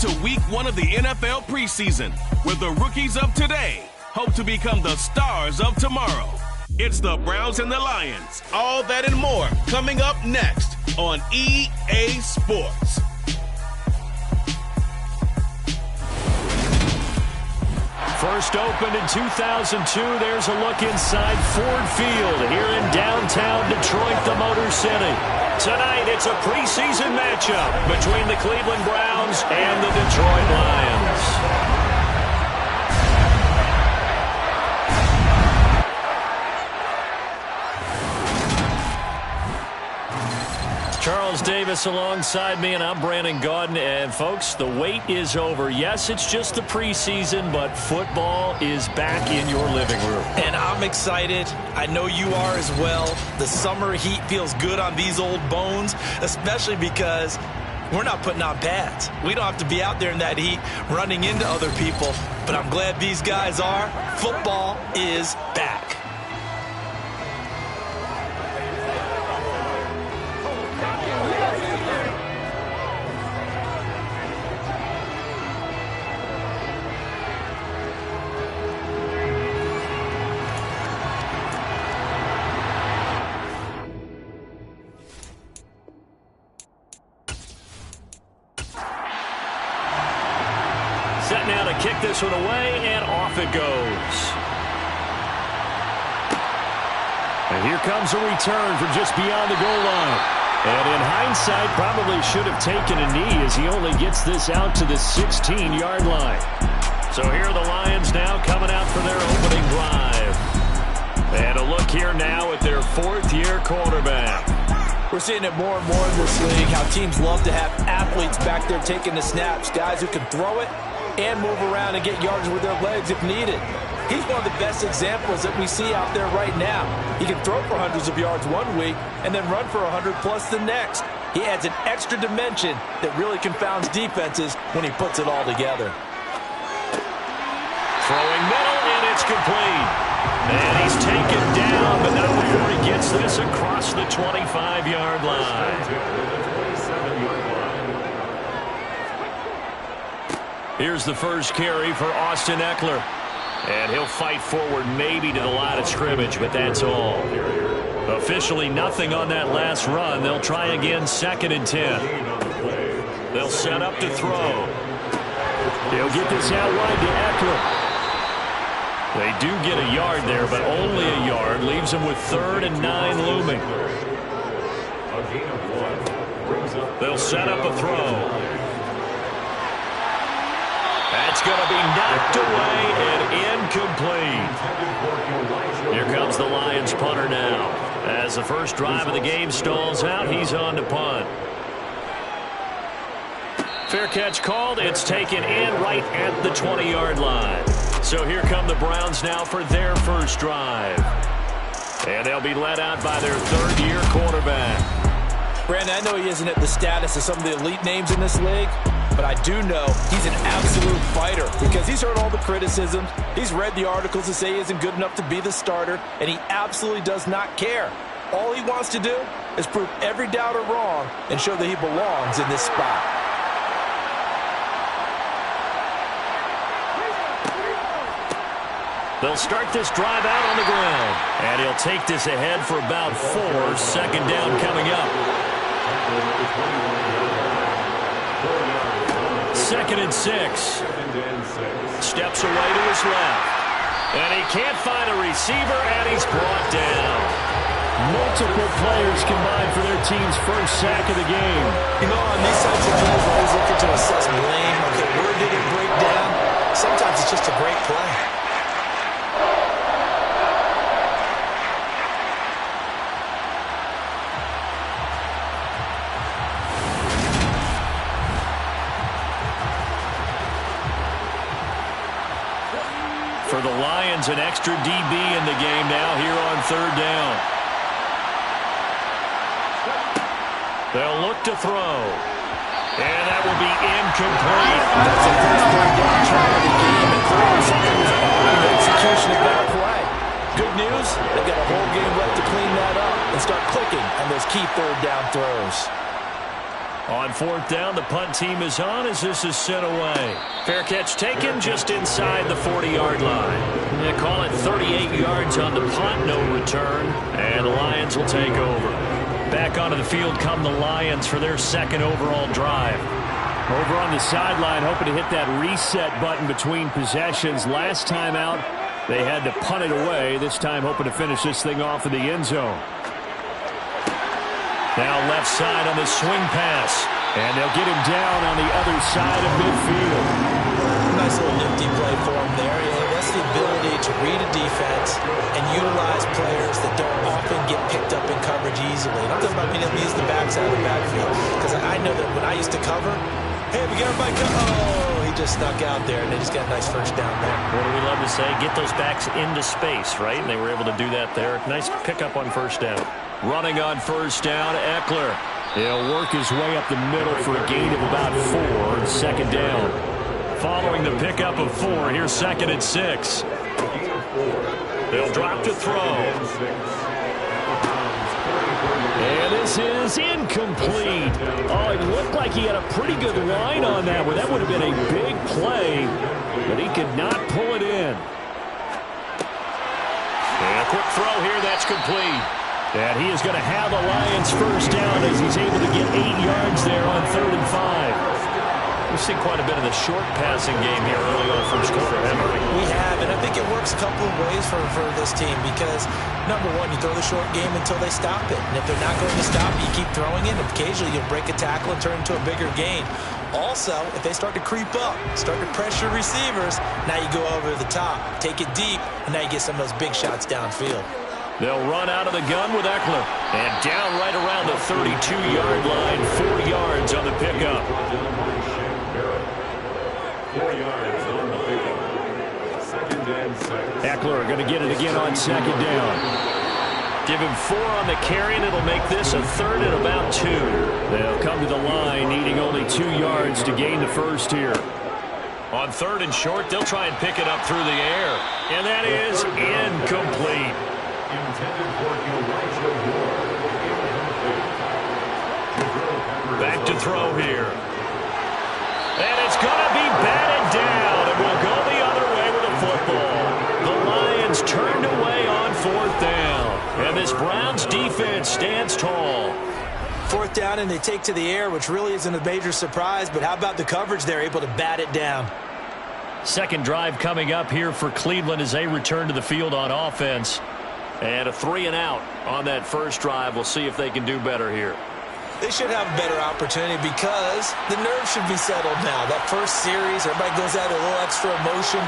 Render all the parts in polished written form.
to week 1 of the NFL preseason, where the rookies of today hope to become the stars of tomorrow. It's the Browns and the Lions. All that and more coming up next on EA Sports. First opened in 2002, there's a look inside Ford Field here in downtown Detroit, the Motor City. Tonight, it's a preseason matchup between the Cleveland Browns and the Detroit Lions. Charles Davis alongside me, and I'm Brandon Gaudin. And, folks, the wait is over. Yes, it's just the preseason, but football is back in your living room. And I'm excited. I know you are as well. The summer heat feels good on these old bones, especially because we're not putting on pads. We don't have to be out there in that heat running into other people. But I'm glad these guys are. Football is back. Set now to kick this one away, and off it goes. And here comes a return from just beyond the goal line. And in hindsight, probably should have taken a knee as he only gets this out to the 16-yard line. So here are the Lions now coming out for their opening drive. And a look here now at their fourth-year quarterback. We're seeing it more and more in this league, how teams love to have athletes back there taking the snaps, guys who can throw it and move around and get yards with their legs if needed. He's one of the best examples that we see out there right now. He can throw for hundreds of yards one week and then run for 100+ the next. He adds an extra dimension that really confounds defenses when he puts it all together. Throwing middle, and it's complete. And he's taken down, but not before he gets this across the 25-yard line. Here's the first carry for Austin Eckler. And he'll fight forward maybe to the line of scrimmage, but that's all. Officially nothing on that last run. They'll try again, 2nd and 10. They'll set up to throw. He'll get this out wide to Eckler. They do get a yard there, but only a yard. Leaves them with 3rd and 9 looming. They'll set up a throw. That's going to be knocked away and incomplete. Here comes the Lions punter now. As the first drive of the game stalls out, he's on to punt. Fair catch called. It's taken in right at the 20-yard line. So here come the Browns now for their first drive. And they'll be led out by their 3rd-year quarterback. Brandon, I know he isn't at the status of some of the elite names in this league, but I do know he's an absolute fighter because he's heard all the criticisms. He's read the articles that say he isn't good enough to be the starter, and he absolutely does not care. All he wants to do is prove every doubter wrong and show that he belongs in this spot. They'll start this drive out on the ground. And he'll take this ahead for about 4. 2nd down coming up. 2nd and 6. Steps away to his left. And he can't find a receiver, and he's brought down. Multiple players combined for their team's first sack of the game. You know, on these types of plays, we're always looking to assess blame. Okay, where did it break down? Sometimes it's just a great play. For the Lions, an extra DB in the game now here on 3rd down. They'll look to throw. And that will be incomplete. That's the first 3rd down try of the game, and clearly something was off in the execution of that play. Good news, they've got a whole game left to clean that up and start clicking on those key 3rd down throws. On fourth down, the punt team is on as this is sent away. Fair catch taken just inside the 40-yard line. They call it 38 yards on the punt, no return, and the Lions will take over. Back onto the field come the Lions for their second overall drive. Over on the sideline, hoping to hit that reset button between possessions. Last time out, they had to punt it away. This time hoping to finish this thing off in the end zone. Now left side on the swing pass. And they'll get him down on the other side of midfield. Nice little nifty play for him there. That's the ability to read a defense and utilize players that don't often get picked up in coverage easily. And I'm talking about being able to use the backside of the backfield. Because I know that when I used to cover, hey, we got everybody go. Oh, he just snuck out there, and they just got a nice first down there. What do we love to say? Get those backs into space, right? And they were able to do that there. Nice pickup on first down. Running on first down, Eckler. He'll work his way up the middle for a gain of about 4. Second down. Following the pickup of 4, here's second and 6. They'll drop to throw. And this is incomplete. Oh, it looked like he had a pretty good line on that one. That would have been a big play, but he could not pull it in. And a quick throw here, that's complete. And he is going to have the Lions first down as he's able to get 8 yards there on 3rd and 5. We've seen quite a bit of the short passing game here early on first quarter, haven't we? We have, and I think it works a couple of ways for this team because, number one, you throw the short game until they stop it. And if they're not going to stop it, you keep throwing it. And occasionally you'll break a tackle and turn into a bigger gain. Also, if they start to creep up, start to pressure receivers, now you go over the top, take it deep, and now you get some of those big shots downfield. They'll run out of the gun with Eckler. And down right around the 32-yard line, 4 yards on the pickup. 4 yards on the pickup. Second and 6. Eckler going to get it again on second down. Give him 4 on the carry, and it'll make this a 3rd and about 2. They'll come to the line, needing only 2 yards to gain the first here. On 3rd and short, they'll try and pick it up through the air. And that is incomplete. Back to throw here. And it's going to be batted down, and we'll go the other way with the football. The Lions turned away on 4th down, and this Browns defense stands tall. 4th down, and they take to the air, which really isn't a major surprise, but how about the coverage? They're able to bat it down. Second drive coming up here for Cleveland as they return to the field on offense. And a 3 and out on that first drive. We'll see if they can do better here. They should have a better opportunity because the nerves should be settled now. That first series, everybody goes out with a little extra emotion.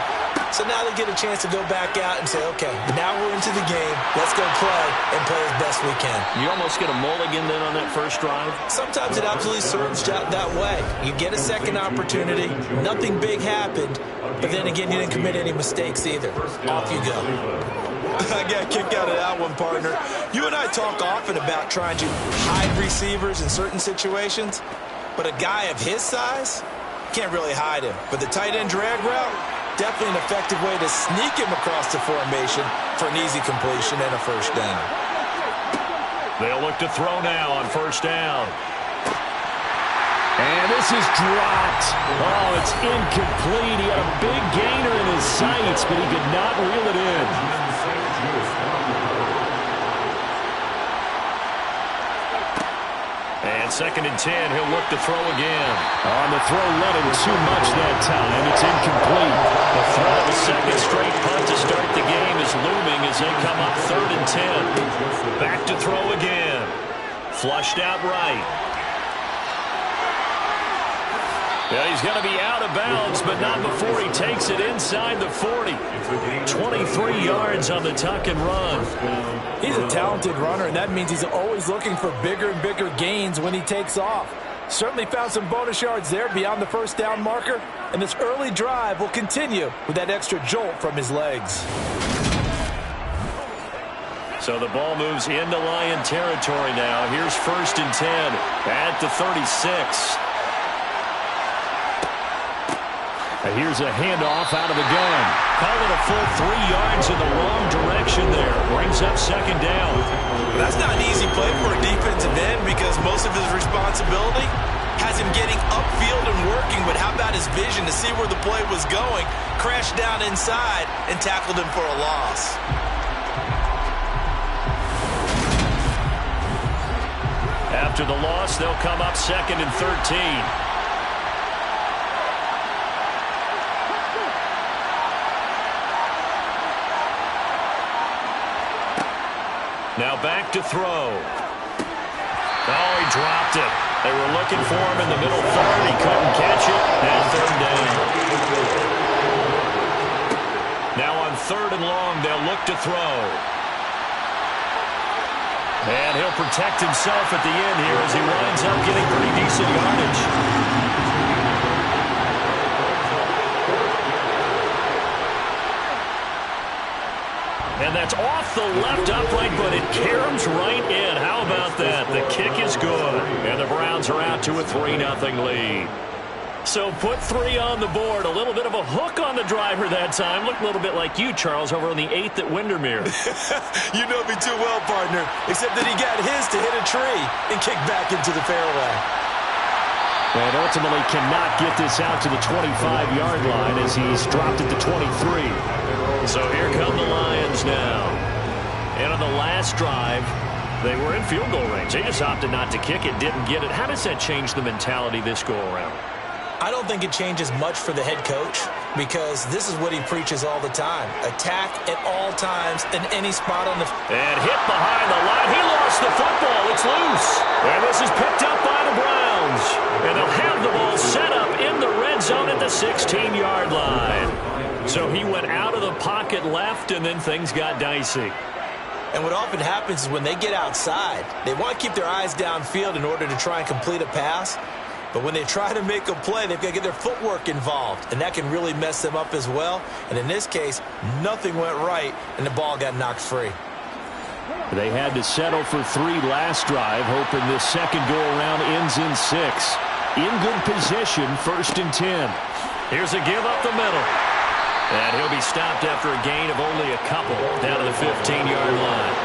So now they get a chance to go back out and say, okay, now we're into the game. Let's go play and play as best we can. You almost get a mulligan then on that first drive? Sometimes it absolutely serves that way. You get a second opportunity. Nothing big happened. But then again, you didn't commit any mistakes either. Off you go. I got a kick out of that one, partner. You and I talk often about trying to hide receivers in certain situations, but a guy of his size can't really hide him. But the tight end drag route, definitely an effective way to sneak him across the formation for an easy completion and a first down. They'll look to throw now on first down. And this is dropped. Oh, it's incomplete. He had a big gainer in his sights, but he could not reel it in. And 2nd and 10, he'll look to throw again. On the throw, let him too much that time. It's incomplete. The threat of a second straight punt to start the game is looming as they come up 3rd and 10. Back to throw again. Flushed out right. Yeah, he's going to be out of bounds, but not before he takes it inside the 40. 23 yards on the tuck and run. He's a talented runner, and that means he's always looking for bigger and bigger gains when he takes off. Certainly found some bonus yards there beyond the first down marker, and this early drive will continue with that extra jolt from his legs. So the ball moves into Lion territory now. Here's 1st and 10 at the 36. Here's a handoff out of the gun. Call it a full 3 yards in the wrong direction there. Brings up second down. That's not an easy play for a defensive end because most of his responsibility has him getting upfield and working, but how about his vision to see where the play was going, crashed down inside, and tackled him for a loss. After the loss, they'll come up 2nd and 13. Now back to throw. Oh, he dropped it. They were looking for him in the middle third. He couldn't catch it. Now 3rd down. Now on 3rd and long, they'll look to throw. And he'll protect himself at the end here as he winds up getting pretty decent yardage. And that's off the left upright, but it caroms right in. How about that? The kick is good. And the Browns are out to a 3-0 lead. So put 3 on the board. A little bit of a hook on the driver that time. Looked a little bit like you, Charles, over on the 8th at Windermere. You know me too well, partner. Except that he got his to hit a tree and kick back into the fairway. And ultimately cannot get this out to the 25-yard line as he's dropped it to 23. So here come the Lions now. And on the last drive, they were in field goal range. They just opted not to kick it, didn't get it. How does that change the mentality this go-around? I don't think it changes much for the head coach because this is what he preaches all the time. Attack at all times in any spot on the... And hit behind the line. He lost the football. It's loose. And this is picked up by the Browns. And they'll have the ball set up in the red zone at the 16-yard line. So he went out of the pocket left, and then things got dicey. And what often happens is when they get outside, they want to keep their eyes downfield in order to try and complete a pass. But when they try to make a play, they've got to get their footwork involved, and that can really mess them up as well. And in this case, nothing went right, and the ball got knocked free. They had to settle for 3 last drive, hoping this second go-around ends in 6. In good position, 1st and 10. Here's a give up the middle. And he'll be stopped after a gain of only a couple down to the 15-yard line.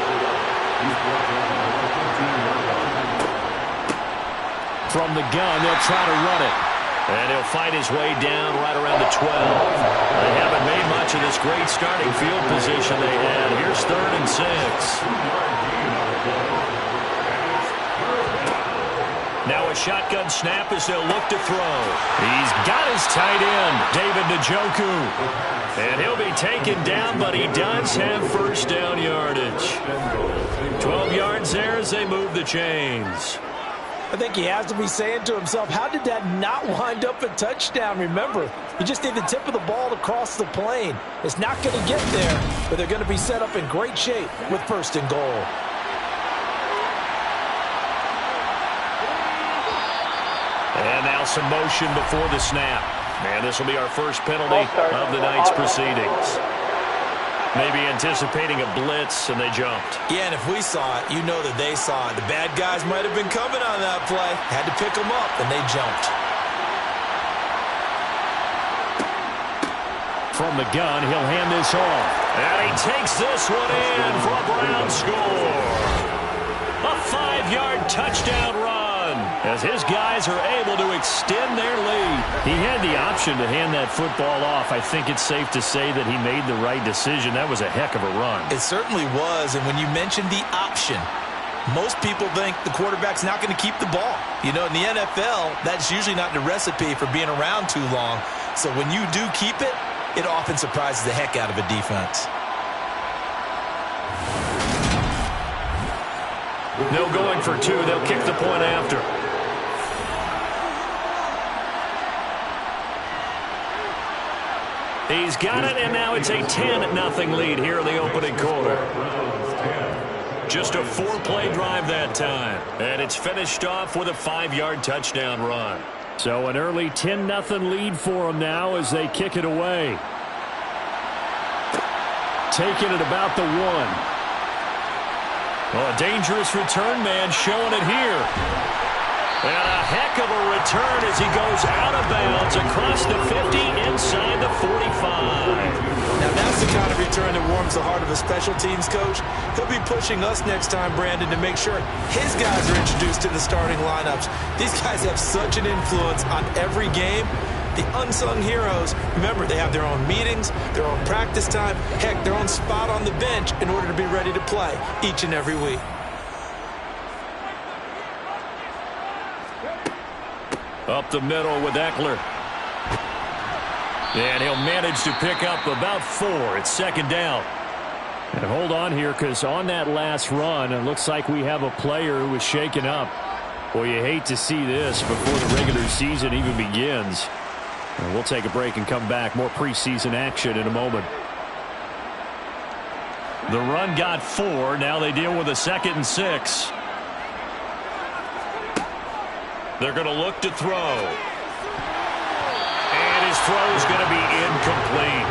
From the gun, they'll try to run it. And he'll fight his way down right around the 12. They haven't made much of this great starting field position they had. Here's 3rd and 6. Now a shotgun snap as they'll look to throw. He's got his tight end, David Njoku. And he'll be taken down, but he does have 1st down yardage. 12 yards there as they move the chains. I think he has to be saying to himself, how did that not wind up a touchdown? Remember, you just need the tip of the ball to cross the plane. It's not going to get there, but they're going to be set up in great shape with 1st and goal. And now some motion before the snap. And this will be our first penalty of the night's proceedings. Maybe anticipating a blitz, and they jumped. Yeah, and if we saw it, you know that they saw it. The bad guys might have been coming on that play. Had to pick them up, and they jumped. From the gun, he'll hand this off. And he takes this one in for a Brown score. A 5-yard touchdown run as his guys are able to extend their lead. He had the option to hand that football off. I think it's safe to say that he made the right decision. That was a heck of a run. It certainly was, and when you mentioned the option, most people think the quarterback's not going to keep the ball. You know, in the NFL, that's usually not the recipe for being around too long. So when you do keep it, it often surprises the heck out of a defense. No going for 2. They'll kick the point after. He's got it, and now it's a 10-0 lead here in the opening quarter. Just a 4-play drive that time, and it's finished off with a 5-yard touchdown run. So an early 10-0 lead for them now as they kick it away. Taking it about the 1. Well, a dangerous return man showing it here. And a heck of a return as he goes out of bounds across the 50 inside the 45. Now that's the kind of return that warms the heart of a special teams coach. He'll be pushing us next time, Brandon, to make sure his guys are introduced to the starting lineups. These guys have such an influence on every game. The unsung heroes, remember, they have their own meetings, their own practice time, heck, their own spot on the bench in order to be ready to play each and every week. Up the middle with Eckler. And he'll manage to pick up about 4. It's second down. And hold on here, because on that last run, it looks like we have a player who was shaken up. Boy, you hate to see this before the regular season even begins. And we'll take a break and come back. More preseason action in a moment. The run got 4. Now they deal with a 2nd and 6. They're going to look to throw. And his throw is going to be incomplete.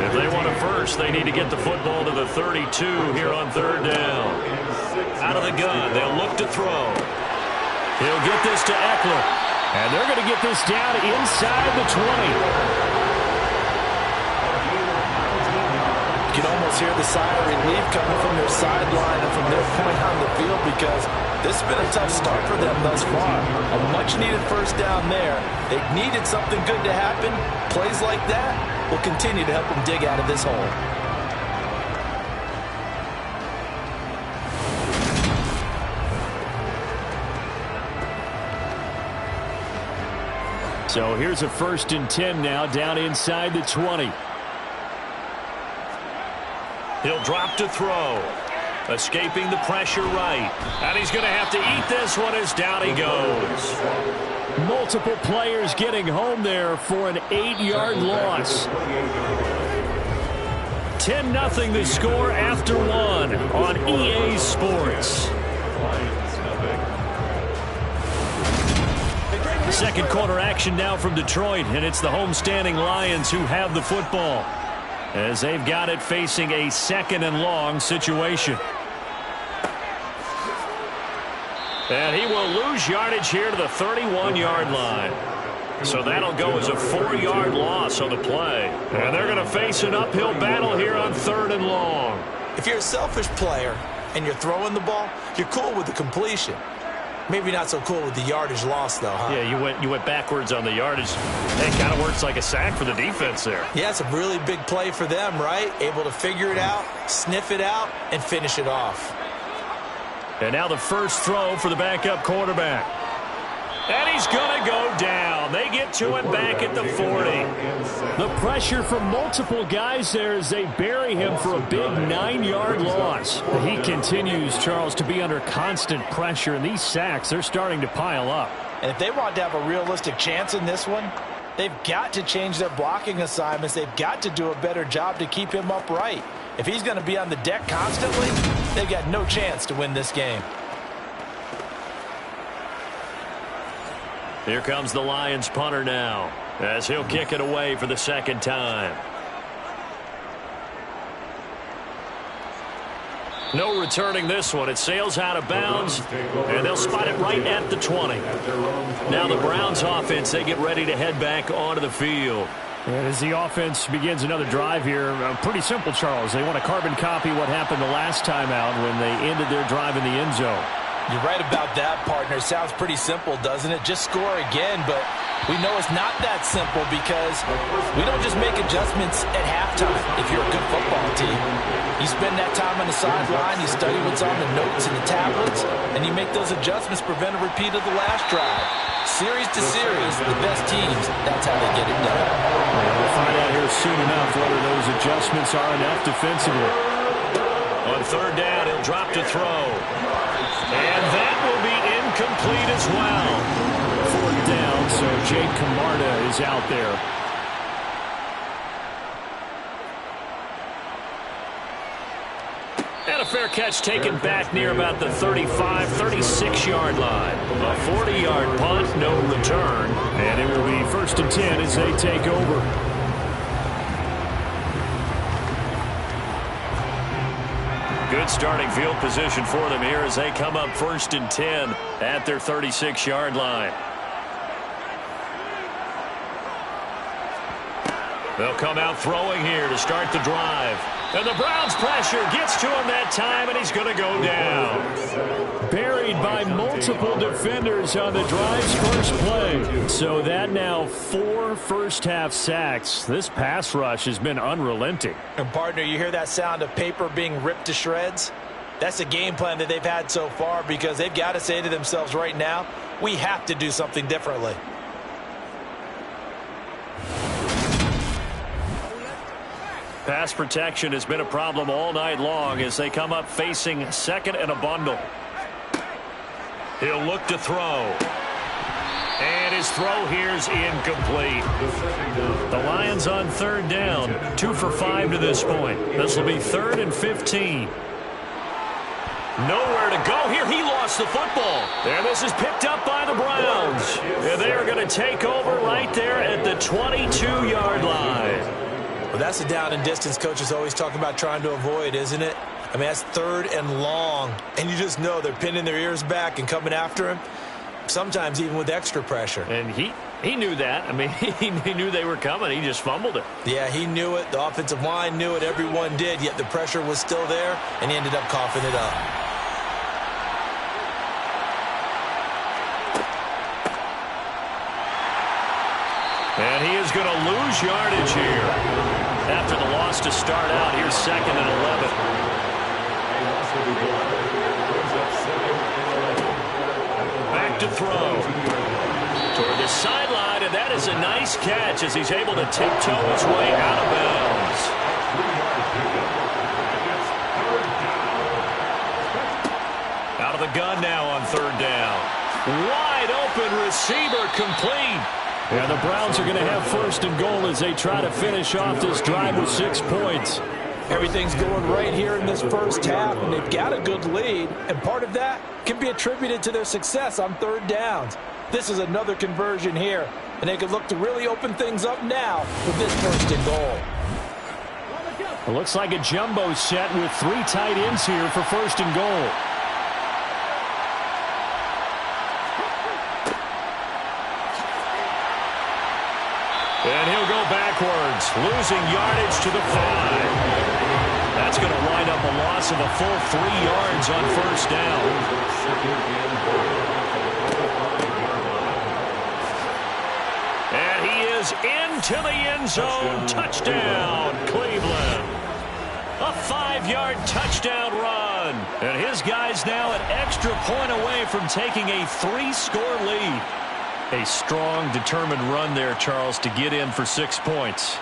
If they want a first, they need to get the football to the 32 here on 3rd down. Out of the gun, they'll look to throw. He'll get this to Eckler. And they're going to get this down inside the 20. You can almost hear the sigh of relief coming from their sideline and from their point on the field, because this has been a tough start for them thus far. A much-needed first down there. They've needed something good to happen. Plays like that will continue to help them dig out of this hole. So here's a 1st and 10 now, down inside the 20. He'll drop to throw. Escaping the pressure right. And he's going to have to eat this one as down he goes. Multiple players getting home there for an 8-yard loss. 10-0 the score after 1 on EA Sports. Second quarter action now from Detroit, and it's the homestanding Lions who have the football, as they've got it facing a 2nd and long situation. And he will lose yardage here to the 31-yard line. So that'll go as a 4-yard loss on the play. And they're going to face an uphill battle here on 3rd and long. If you're a selfish player and you're throwing the ball, you're cool with the completion. Maybe not so cool with the yardage loss, though, huh? Yeah, you went backwards on the yardage. That kind of works like a sack for the defense there. Yeah, it's a really big play for them, right? Able to figure it out, sniff it out, and finish it off. And now the first throw for the backup quarterback. And he's going to go down. They get to him back at the 40. The pressure from multiple guys there as they bury him for a big 9-yard loss. He continues, Charles, to be under constant pressure, and these sacks, they're starting to pile up. And if they want to have a realistic chance in this one, they've got to change their blocking assignments. They've got to do a better job to keep him upright. If he's going to be on the deck constantly, they've got no chance to win this game. Here comes the Lions punter now, as he'll kick it away for the 2nd time. No returning this one. It sails out of bounds, and they'll spot it right at the 20. Now the Browns offense, they get ready to head back onto the field. And as the offense begins another drive here, pretty simple, Charles. They want to carbon copy what happened the last time out when they ended their drive in the end zone. You're right about that, partner. Sounds pretty simple, doesn't it? Just score again, but we know it's not that simple, because we don't just make adjustments at halftime if you're a good football team. You spend that time on the sideline, you study what's on the notes and the tablets, and you make those adjustments, prevent a repeat of the last drive. Series to series, the best teams, that's how they get it done. We'll find out here soon enough whether those adjustments are enough defensively. On 3rd down, he'll drop to throw. And that will be incomplete as well. 4th down, so Jake Camarda is out there. And a fair catch taken back near about the 35, 36-yard line. A 40-yard punt, no return. And it will be 1st and 10 as they take over. Good starting field position for them here as they come up 1st and 10 at their 36-yard line. They'll come out throwing here to start the drive. And the Browns pressure gets to him that time, and he's going to go down. Buried by multiple defenders on the drive's first play. So that now 4 first-half sacks. This pass rush has been unrelenting. And, partner, you hear that sound of paper being ripped to shreds? That's a game plan that they've had so far because they've got to say to themselves right now, we have to do something differently. Pass protection has been a problem all night long as they come up facing 2nd and a bundle. He'll look to throw. And his throw here's incomplete. The Lions on 3rd down. 2 for 5 to this point. This will be 3rd and 15. Nowhere to go here. He lost the football. And this is picked up by the Browns. And they are going to take over right there at the 22-yard line. Well, that's a down and distance coaches always talk about trying to avoid, isn't it? I mean, that's 3rd and long, and you just know they're pinning their ears back and coming after him, sometimes even with extra pressure. And he knew that. I mean, he knew they were coming. He just fumbled it. Yeah, he knew it. The offensive line knew it. Everyone did, yet the pressure was still there, and he ended up coughing it up. And he is going to lose yardage here. After the loss to start out, here's 2nd and 11. Back to throw. Toward the sideline, and that is a nice catch as he's able to tiptoe his way out of bounds. Out of the gun now on 3rd down. Wide open receiver complete. And the Browns are going to have 1st and goal as they try to finish off this drive with 6 points. Everything's going right here in this first half, and they've got a good lead, and part of that can be attributed to their success on 3rd downs. This is another conversion here, and they could look to really open things up now with this 1st and goal. It looks like a jumbo set with 3 tight ends here for 1st and goal. And he'll go backwards, losing yardage to the 5. That's going to wind up a loss of a full 3 yards on 1st down. And he is into the end zone. Touchdown, Cleveland. A 5-yard touchdown run. And his guys now an extra point away from taking a 3-score lead. A strong, determined run there, Charles, to get in for 6 points.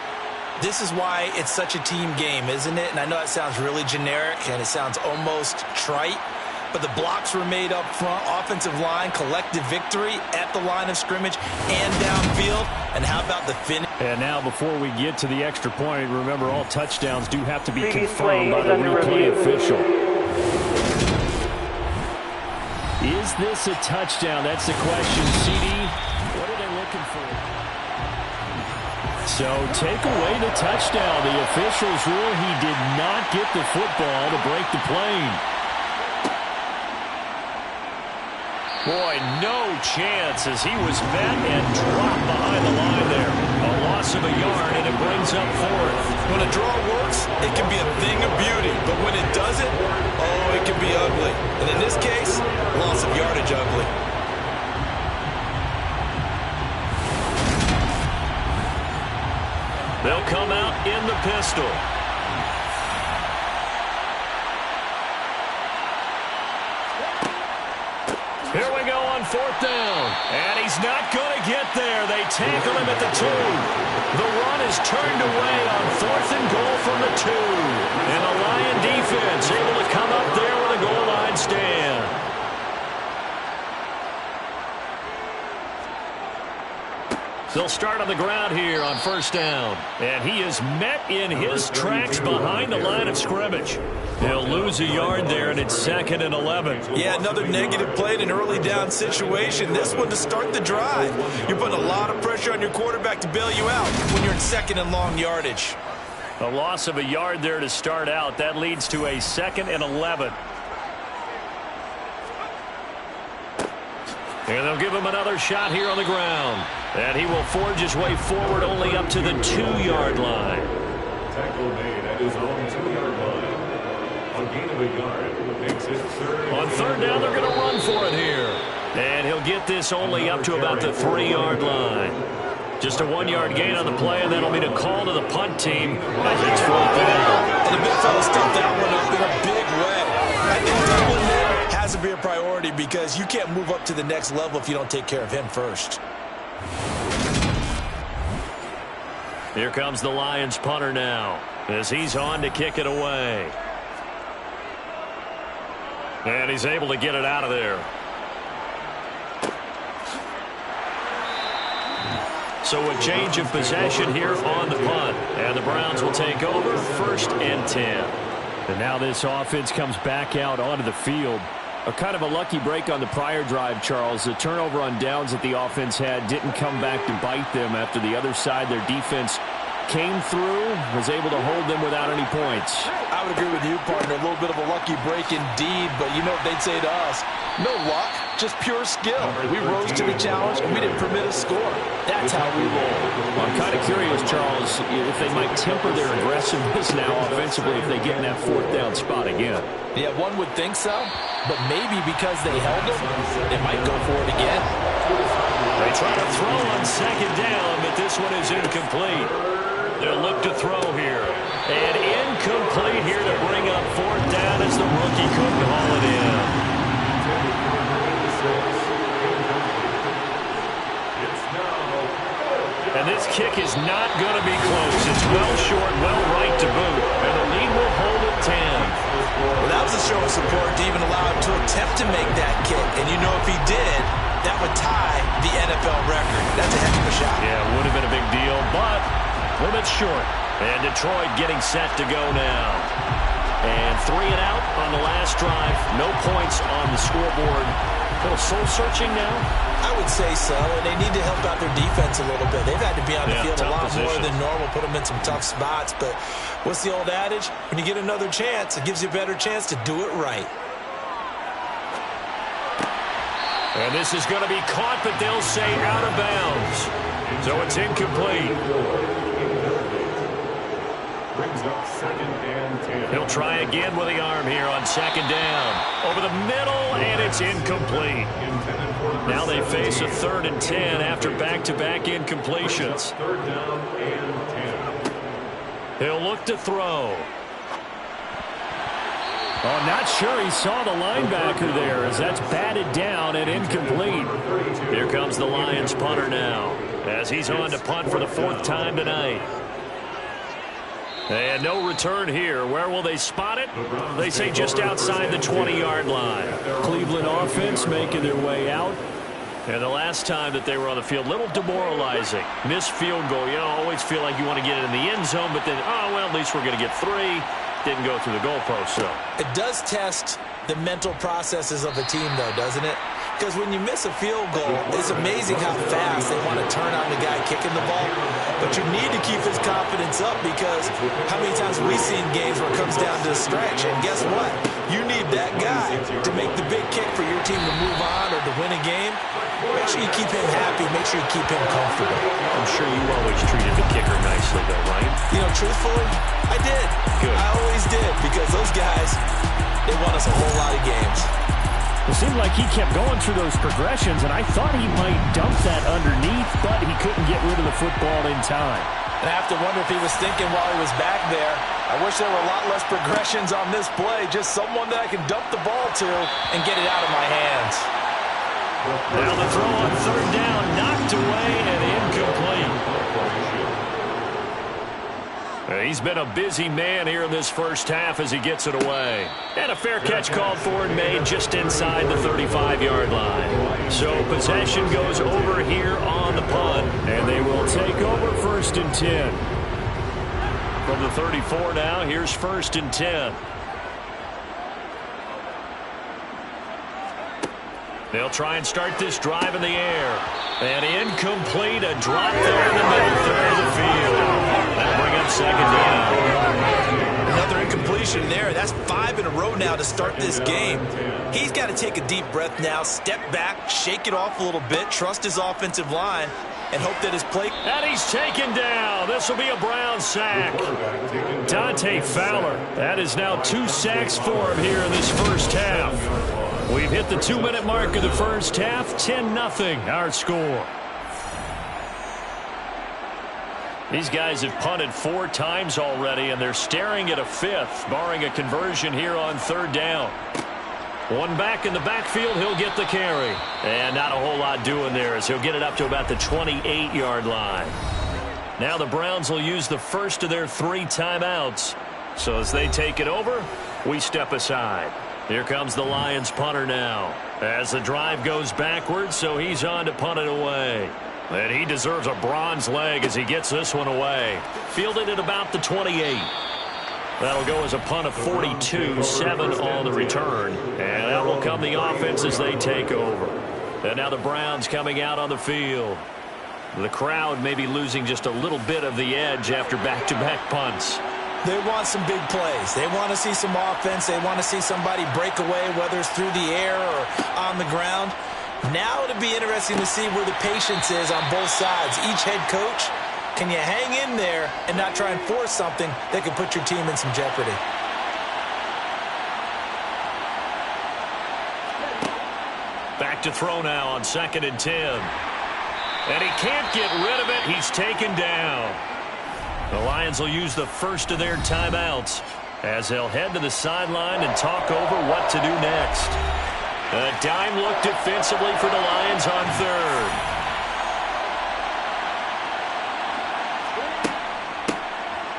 This is why it's such a team game, isn't it? And I know it sounds really generic and it sounds almost trite, but the blocks were made up front, offensive line, collective victory at the line of scrimmage and downfield. And how about the finish? And now before we get to the extra point, remember all touchdowns do have to be confirmed by the replay official. Is this a touchdown? That's the question. CD, what are they looking for? So take away the touchdown. The officials rule he did not get the football to break the plane. Boy, no chance as he was met and dropped behind the line there. A loss of a yard, and it brings up 4th. When a draw works, it can be a thing of beauty. But when it doesn't, oh, it can be ugly. And in this case, loss of yardage ugly. They'll come out in the pistol. Here we go on 4th down. And he's not going to get there. They tackle him at the 2. The run is turned away on 4th and goal from the 2. And the Lion defense able to come up there with a goal line stand. They'll start on the ground here on 1st down. And he is met in his tracks behind the line of scrimmage. He'll lose a yard there, and it's 2nd and 11. Yeah, another negative play in an early down situation. This one to start the drive. You're putting a lot of pressure on your quarterback to bail you out when you're in 2nd and long yardage. A loss of a yard there to start out. That leads to a 2nd and 11. And they'll give him another shot here on the ground. And he will forge his way forward only up to the 2-yard line. Tackle made at his own 2-yard line. A gain of a yard makes it 3rd. On 3rd down, they're going to run for it here. And he'll get this only up to about the 3-yard line. Just a 1-yard gain on the play, and that'll be a call to the punt team as it's 4th down. And the big fella stuffed that one up in a big way. I think doubling him has to be a priority because you can't move up to the next level if you don't take care of him first. Here comes the Lions punter now as he's on to kick it away. And he's able to get it out of there. So a change of possession here on the punt. And the Browns will take over 1st and 10. And now this offense comes back out onto the field. A kind of a lucky break on the prior drive, Charles. The turnover on downs that the offense had didn't come back to bite them after the other side. Their defense came through, was able to hold them without any points. I would agree with you, partner. A little bit of a lucky break indeed, but you know what they'd say to us? No luck, just pure skill. We rose to the challenge, and we didn't permit a score. That's how we roll. Well, I'm kind of curious, Charles, if they might temper their aggressiveness now offensively if they get in that 4th down spot again. Yeah, one would think so, but maybe because they held them, they might go for it again. They try to throw on 2nd down, but this one is incomplete. They'll look to throw here. And incomplete here to bring up 4th down as the rookie couldn't haul it in. And this kick is not going to be close. It's well short, well right to boot. And the lead will hold at 10. Well, that was a show of support to even allow him to attempt to make that kick. And you know if he did, that would tie the NFL record. That's a heck of a shot. Yeah, it would have been a big deal, but a little bit short. And Detroit getting set to go now. And 3 and out on the last drive. No points on the scoreboard. A little soul-searching now? I would say so, and they need to help out their defense a little bit. They've had to be on the field a lot more than normal, put them in some tough spots. But what's the old adage? When you get another chance, it gives you a better chance to do it right. And this is going to be caught, but they'll say out of bounds. So it's incomplete. Brings up 2nd and 10. He'll try again with the arm here on 2nd down. Over the middle, and it's incomplete. Now they face a 3rd and 10 after back-to-back incompletions. 3rd down and 10. He'll look to throw. Oh, not sure he saw the linebacker there as that's batted down and incomplete. Here comes the Lions punter now as he's on to punt for the 4th time tonight. And no return here. Where will they spot it? They say just outside the 20-yard line. Cleveland offense making their way out. And the last time that they were on the field, little demoralizing. Missed field goal. You know, always feel like you want to get it in the end zone, but then, oh, well, at least we're going to get 3. Didn't go through the goalpost, so. It does test the mental processes of a team, though, doesn't it? Because when you miss a field goal, it's amazing how fast they want to turn on the guy kicking the ball. But you need to keep his confidence up because how many times have we seen games where it comes down to a stretch? And guess what? You need that guy to make the big kick for your team to move on or to win a game. Make sure you keep him happy. Make sure you keep him comfortable. I'm sure you always treated the kicker nicely, though, right? You know, truthfully, I did. Good. I always did because those guys, they won us a whole lot of games. It seemed like he kept going through those progressions, and I thought he might dump that underneath, but he couldn't get rid of the football in time. And I have to wonder if he was thinking while he was back there, I wish there were a lot less progressions on this play, just someone that I can dump the ball to and get it out of my hands. Now the throw on 3rd down, knocked away and incomplete. He's been a busy man here in this first half as he gets it away. And a fair catch called for and made just inside the 35-yard line. So possession goes over here on the punt. And they will take over 1st and 10. From the 34 now, here's 1st and 10. They'll try and start this drive in the air. And incomplete, a drop there in the middle third of the field. That'll bring up second down. Another incompletion there. That's 5 in a row now to start this game. He's got to take a deep breath now, step back, shake it off a little bit, trust his offensive line, and hope that his play... And he's taken down. This will be a Brown sack. Dante Fowler. That is now 2 sacks for him here in this first half. We've hit the 2-minute mark of the first half. 10-0 our score. These guys have punted 4 times already, and they're staring at a 5th, barring a conversion here on 3rd down. One back in the backfield, he'll get the carry. And not a whole lot doing there as he'll get it up to about the 28-yard line. Now the Browns will use the first of their 3 timeouts. So as they take it over, we step aside. Here comes the Lions punter now. As the drive goes backwards, so he's on to punt it away. And he deserves a bronze leg as he gets this one away. Fielded at about the 28. That'll go as a punt of 42, 7 on the return. And that will come the offense as they take over. And now the Browns coming out on the field. The crowd may be losing just a little bit of the edge after back-to-back punts. They want some big plays. They want to see some offense. They want to see somebody break away, whether it's through the air or on the ground. Now it'll be interesting to see where the patience is on both sides. Each head coach, can you hang in there and not try and force something that could put your team in some jeopardy? Back to throw now on 2nd and 10. And he can't get rid of it. He's taken down. The Lions will use the first of their timeouts as they'll head to the sideline and talk over what to do next. A dime look defensively for the Lions on 3rd.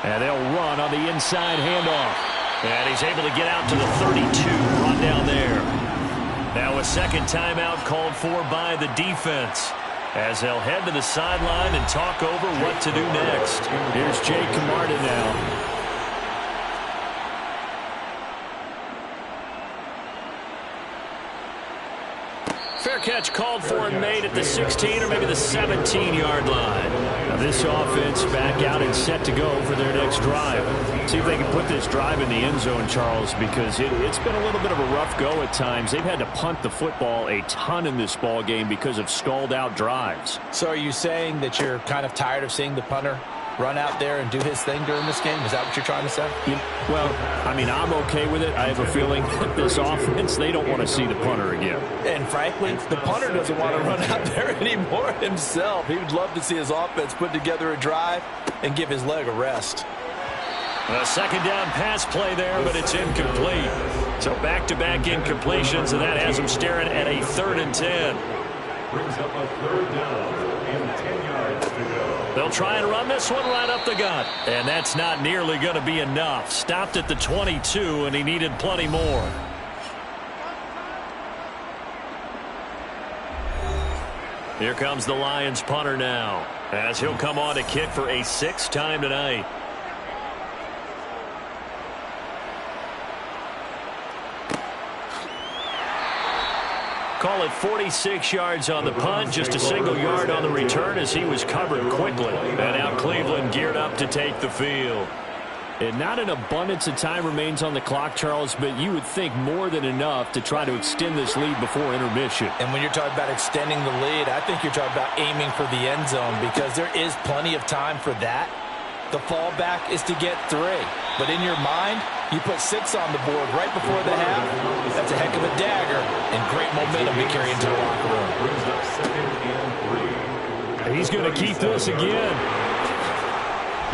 And they'll run on the inside handoff. And he's able to get out to the 32, run down there. Now a second timeout called for by the defense as they'll head to the sideline and talk over what to do next. Here's Jake Camarda now. Fair catch called for and made at the 16 or maybe the 17-yard line. Now this offense back out and set to go for their next drive. See if they can put this drive in the end zone, Charles, because it's been a little bit of a rough go at times. They've had to punt the football a ton in this ball game because of stalled-out drives. So are you saying that you're kind of tired of seeing the punter run out there and do his thing during this game? Is that what you're trying to say? Well, I mean, I'm okay with it. I have a feeling that this offense, they don't want to see the punter again. And frankly, the punter doesn't want to run out there anymore himself. He would love to see his offense put together a drive and give his leg a rest. A second down pass play there, but it's incomplete. So back-to-back incompletions, and that has them staring at a 3rd and 10. Brings up a 3rd down and 10 yards to go. They'll try and run this one right up the gut. And that's not nearly going to be enough. Stopped at the 22, and he needed plenty more. Here comes the Lions punter now, as he'll come on to kick for a 6th time tonight. Call it 46 yards on the punt, just a single yard on the return as he was covered quickly. And now Cleveland geared up to take the field. And not an abundance of time remains on the clock, Charles, but you would think more than enough to try to extend this lead before intermission. And when you're talking about extending the lead, I think you're talking about aiming for the end zone because there is plenty of time for that. The fallback is to get 3. But in your mind, you put 6 on the board right before the half. That's a heck of a dagger and great momentum to carry into the locker room. Brings up 2nd and 3. He's going to keep this again.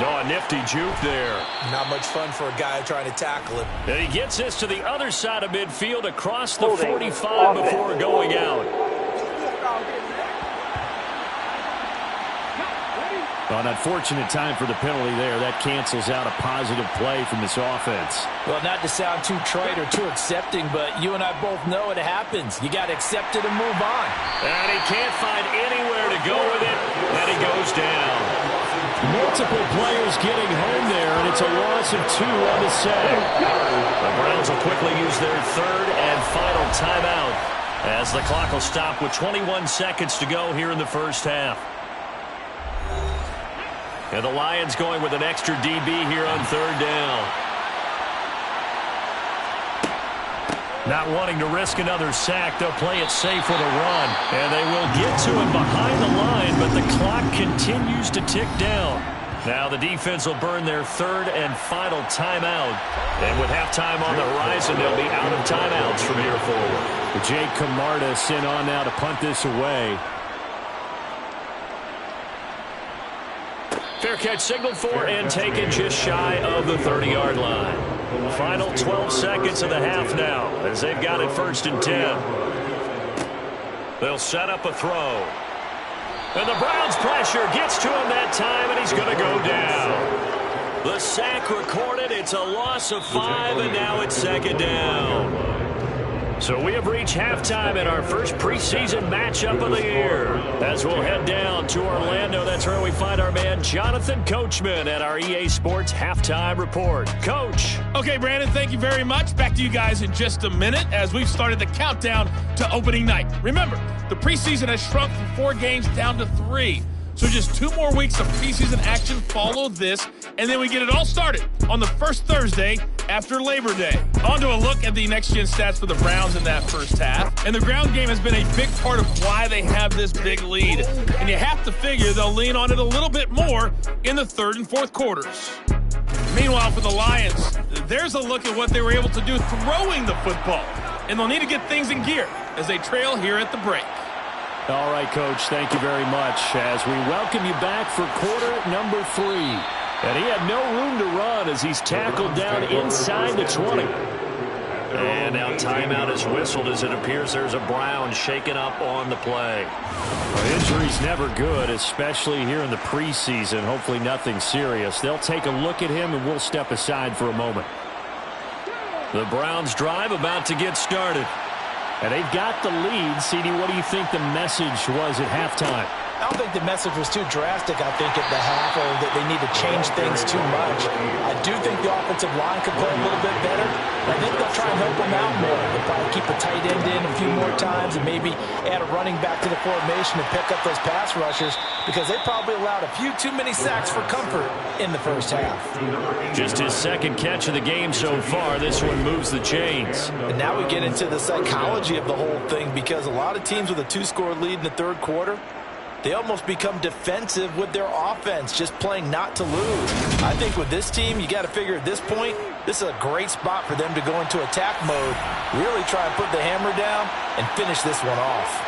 Oh, a nifty juke there. Not much fun for a guy trying to tackle him. And he gets this to the other side of midfield across the 45 before going out. Well, an unfortunate time for the penalty there. That cancels out a positive play from this offense. Well, not to sound too trite or too accepting, but you and I both know it happens. You got to accept it and move on. And he can't find anywhere to go with it, and he goes down. Multiple players getting home there, and it's a loss of 2 on the sack. The Browns will quickly use their 3rd and final timeout as the clock will stop with 21 seconds to go here in the first half. And the Lions going with an extra DB here on third down. Not wanting to risk another sack, they'll play it safe with a run. And they will get to him behind the line, but the clock continues to tick down. Now the defense will burn their third and final timeout. And with halftime on the horizon, they'll be out of timeouts from here forward. Jake Camarda sent on now to punt this away. Fair catch signaled for and taken just shy of the 30-yard line. Final 12 seconds of the half now as they've got it 1st and 10. They'll set up a throw. And the Browns pressure gets to him that time, and he's going to go down. The sack recorded. It's a loss of 5, and now it's 2nd down. So we have reached halftime in our first preseason matchup of the year. As we'll head down to Orlando, that's where we find our man Jonathan Coachman at our EA Sports Halftime Report. Coach. Okay, Brandon, thank you very much. Back to you guys in just a minute as we've started the countdown to opening night. Remember, the preseason has shrunk from 4 games down to 3. So just 2 more weeks of preseason action follow this, and then we get it all started on the first Thursday after Labor Day. On to a look at the next-gen stats for the Browns in that first half. And the ground game has been a big part of why they have this big lead. And you have to figure they'll lean on it a little bit more in the 3rd and 4th quarters. Meanwhile, for the Lions, there's a look at what they were able to do throwing the football. And they'll need to get things in gear as they trail here at the break. All right, Coach, thank you very much as we welcome you back for quarter number 3. And he had no room to run as he's tackled down inside the 20. And now timeout is whistled as it appears there's a Brown shaken up on the play. Well, injury's never good, especially here in the preseason. Hopefully nothing serious. They'll take a look at him, and we'll step aside for a moment. The Browns drive about to get started. And they've got the lead. CD, what do you think the message was at halftime? I don't think the message was too drastic, I think, at the half, or that they need to change things too much. I do think the offensive line could play a little bit better. I think they'll try and help them out more. They'll probably keep a tight end in a few more times and maybe add a running back to the formation to pick up those pass rushers because they probably allowed a few too many sacks for comfort in the first half. Just his 2nd catch of the game so far. This one moves the chains. And now we get into the psychology of the whole thing because a lot of teams with a 2-score lead in the 3rd quarter, they almost become defensive with their offense, just playing not to lose. I think with this team, you got to figure at this point, this is a great spot for them to go into attack mode, really try and put the hammer down and finish this one off.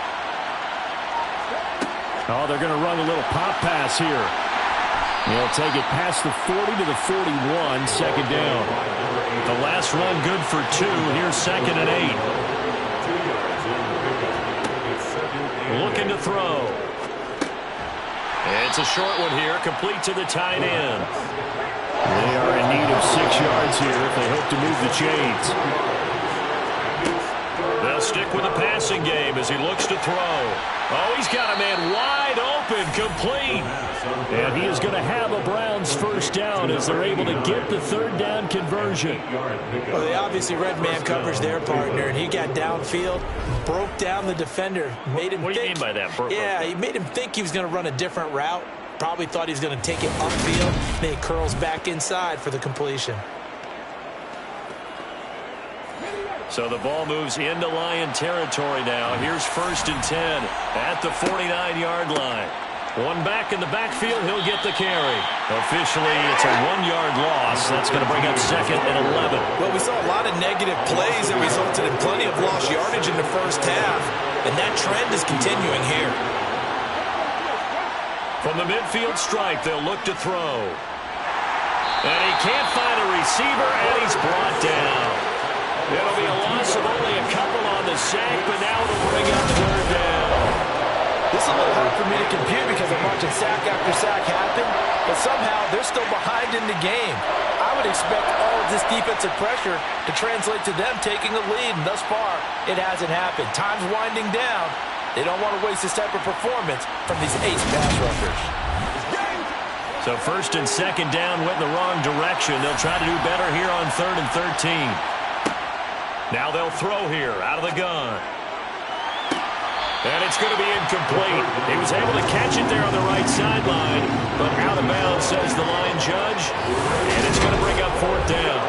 Oh, they're going to run a little pop pass here. They'll take it past the 40 to the 41, 2nd down. The last run good for 2. Here's 2nd and 8. Looking to throw. It's a short one here, complete to the tight end. They are in need of 6 yards here if they hope to move the chains. They'll stick with the passing game as he looks to throw. Oh, he's got a man wide open, complete. And he is going to have a Browns 1st down as they're able to get the 3rd down conversion. Well, they obviously read man coverage their partner, and he got downfield, broke down the defender, made him What do you mean by that? Yeah, he made him think he was going to run a different route. Probably thought he was going to take it upfield. Then he curls back inside for the completion. So the ball moves into Lion territory now. Here's 1st and 10 at the 49-yard line. One back in the backfield. He'll get the carry. Officially, it's a 1-yard loss. That's going to bring up 2nd and 11. Well, we saw a lot of negative plays that resulted in plenty of lost yardage in the first half, and that trend is continuing here. From the midfield stripe, they'll look to throw. And he can't find a receiver, and he's brought down. It'll be a loss of only a couple on the sack, but now it'll bring up 3rd down. This is a little hard for me to compute because I'm watching sack after sack happen, but somehow they're still behind in the game. I would expect all of this defensive pressure to translate to them taking a lead, and thus far, it hasn't happened. Time's winding down. They don't want to waste this type of performance from these ace pass rushers. So 1st and 2nd down went in the wrong direction. They'll try to do better here on 3rd and 13. Now they'll throw here out of the gun. And it's going to be incomplete. He was able to catch it there on the right sideline, but out of bounds, says the line judge. And it's going to bring up 4th down.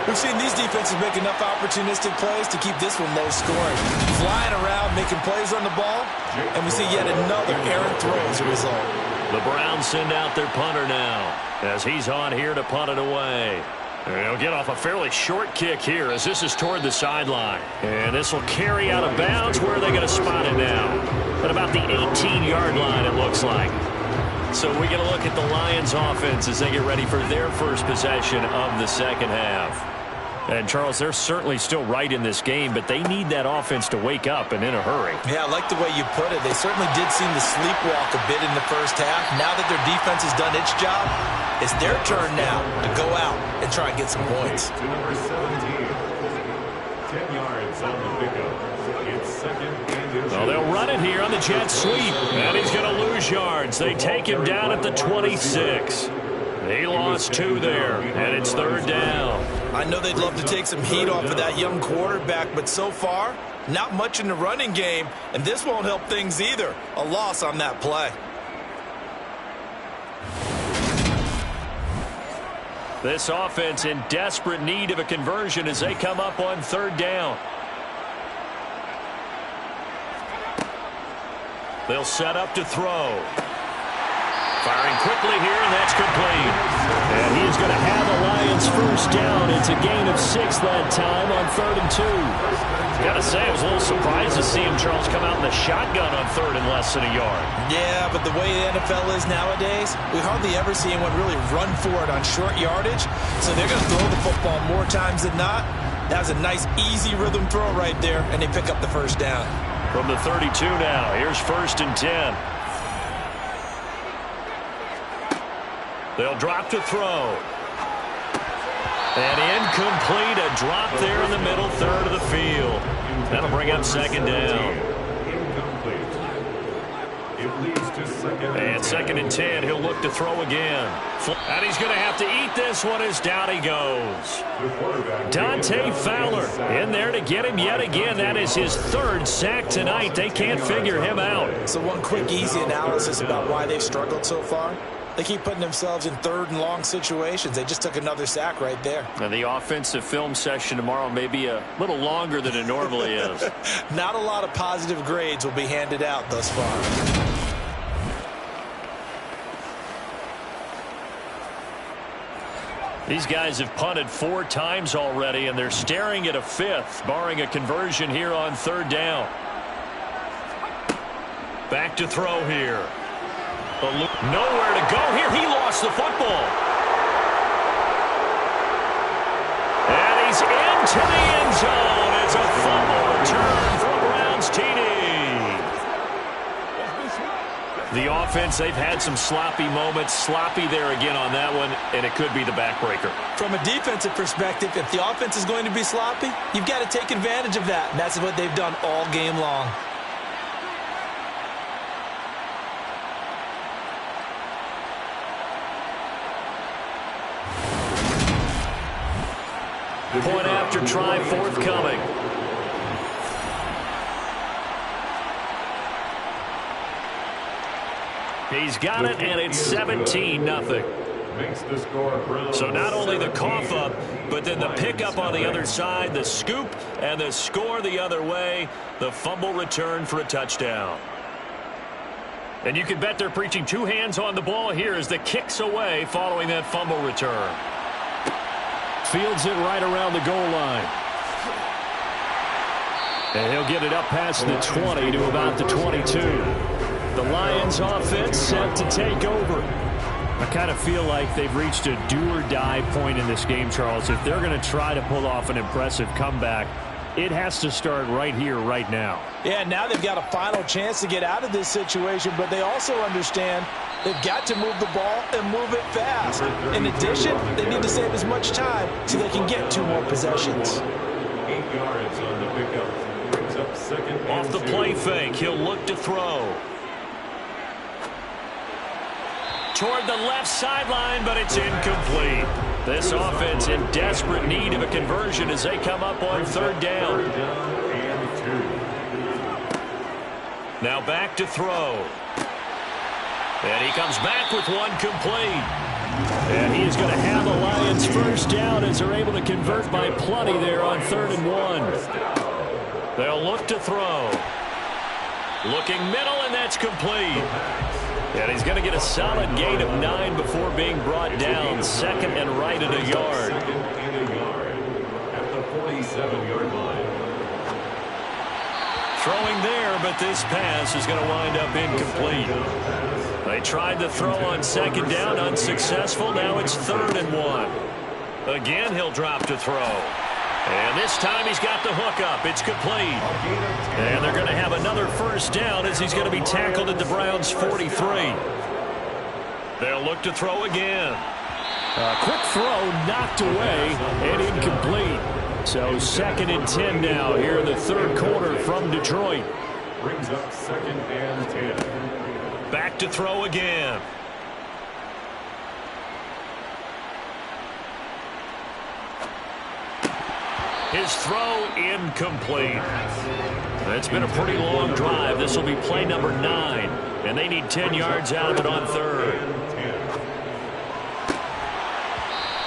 We've seen these defenses make enough opportunistic plays to keep this one low scoring. Flying around, making plays on the ball, and we see yet another errant throw as a result. The Browns send out their punter now, as he's on here to punt it away. And he'll get off a fairly short kick here as this is toward the sideline. And this will carry out of bounds. Where are they going to spot it now? At about the 18-yard line, it looks like. So we get a look at the Lions offense as they get ready for their first possession of the second half. And, Charles, they're certainly still right in this game, but they need that offense to wake up and in a hurry. Yeah, I like the way you put it. They certainly did seem to sleepwalk a bit in the first half. Now that their defense has done its job, it's their turn now to go out and try and get some points. To number 17, 10 yards on the pickup. It's 2nd and 2. Well, they'll run it here on the jet sweep, and he's going to lose yards. They take him down at the 26. He lost 2 there, and it's 3rd down. I know they'd love to take some heat off of that young quarterback, but so far, not much in the running game, and this won't help things either. A loss on that play. This offense in desperate need of a conversion as they come up on 3rd down. They'll set up to throw. Firing quickly here, and that's complete. And he's going to have a Lions first down. It's a gain of 6 that time on 3rd and 2. Got to say, I was a little surprised to see him, Charles, come out in the shotgun on 3rd and less than a yard. Yeah, but the way the NFL is nowadays, we hardly ever see anyone really run for it on short yardage. So they're going to throw the football more times than not. That was a nice, easy rhythm throw right there, and they pick up the first down. From the 32 now, here's 1st and 10. They'll drop to throw. And incomplete, a drop there in the middle third of the field. That'll bring up 2nd down. Incomplete. It leads to 2nd And 2nd and 10, he'll look to throw again. And he's going to have to eat this one as down he goes. Dante Fowler in there to get him yet again. That is his 3rd sack tonight. They can't figure him out. So one quick, easy analysis about why they've struggled so far. They keep putting themselves in 3rd and long situations. They just took another sack right there. And the offensive film session tomorrow may be a little longer than it normally is. Not a lot of positive grades will be handed out thus far. These guys have punted 4 times already, and they're staring at a 5th, barring a conversion here on 3rd down. Back to throw here. Nowhere to go here. He lost the football. And he's into the end zone. It's a fumble return from Browns TD. The offense, they've had some sloppy moments. Sloppy there again on that one, and it could be the backbreaker. From a defensive perspective, if the offense is going to be sloppy, you've got to take advantage of that. And that's what they've done all game long. Point after try forthcoming. He's got it, and it's 17-0. makes the score. So not only the cough up, but then the pickup on the other side, the scoop, and the score the other way, the fumble return for a touchdown. And you can bet they're preaching 2 hands on the ball here as the kick's away following that fumble return. Fields it right around the goal line. And he'll get it up past the 20 to about the 22. The Lions offense set to take over. I kind of feel like they've reached a do-or-die point in this game, Charles. If they're going to try to pull off an impressive comeback, it has to start right here, right now. Yeah, now they've got a final chance to get out of this situation, but they also understand they've got to move the ball and move it fast. In addition, they need to save as much time so they can get 2 more possessions. 8 yards on the pickup. Brings up second. Off the play fake, he'll look to throw. Toward the left sideline, but it's incomplete. This offense in desperate need of a conversion as they come up on 3rd down. Now back to throw. And he comes back with one complete. And he is going to have the Lions first down as they're able to convert by plenty there on 3rd and 1. They'll look to throw. Looking middle, and that's complete. And he's going to get a solid gain of 9 before being brought down. 2nd and right at a yard. At the 47-yard line. Throwing there, but this pass is going to wind up incomplete. They tried to throw on 2nd down, unsuccessful. Now it's 3rd and 1. Again, he'll drop to throw. And this time he's got the hook up. It's complete. And they're going to have another first down as he's going to be tackled at the Browns' 43. They'll look to throw again. A quick throw knocked away and incomplete. So 2nd and 10 now here in the 3rd quarter from Detroit. Brings up 2nd and 10. Back to throw again. His throw incomplete. It's been a pretty long drive. This will be play number 9. And they need 10 yards out of it on 3rd.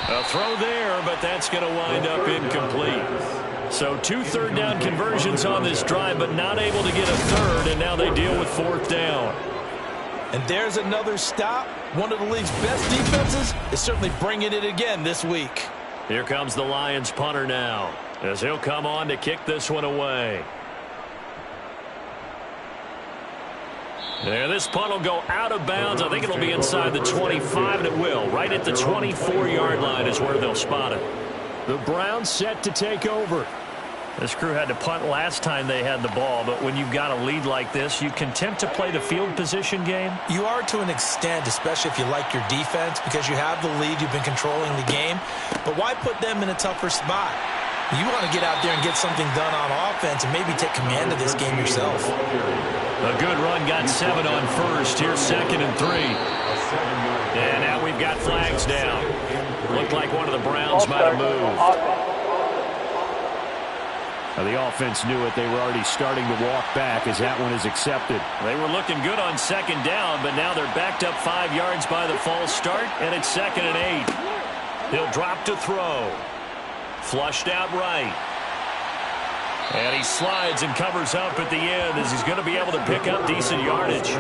A throw there, but that's going to wind up incomplete. So 2 3rd down conversions on this drive, but not able to get a 3rd, and now they deal with 4th down. And there's another stop. One of the league's best defenses is certainly bringing it again this week. Here comes the Lions punter now, as he'll come on to kick this one away. And this punt will go out of bounds. I think it'll be inside the 25, and it will. Right at the 24-yard line is where they'll spot it. The Browns set to take over. This crew had to punt last time they had the ball, but when you've got a lead like this, you content to play the field position game? You are to an extent, especially if you like your defense, because you have the lead, you've been controlling the game. But why put them in a tougher spot? You want to get out there and get something done on offense and maybe take command of this game yourself. A good run, got 7 on first. Here's 2nd and 3. And now we've got flags down. Looked like one of the Browns might have moved. Now the offense knew it. They were already starting to walk back as that one is accepted. They were looking good on 2nd down, but now they're backed up 5 yards by the false start, and it's 2nd and 8. He'll drop to throw. Flushed out right. And he slides and covers up at the end as he's going to be able to pick up decent yardage.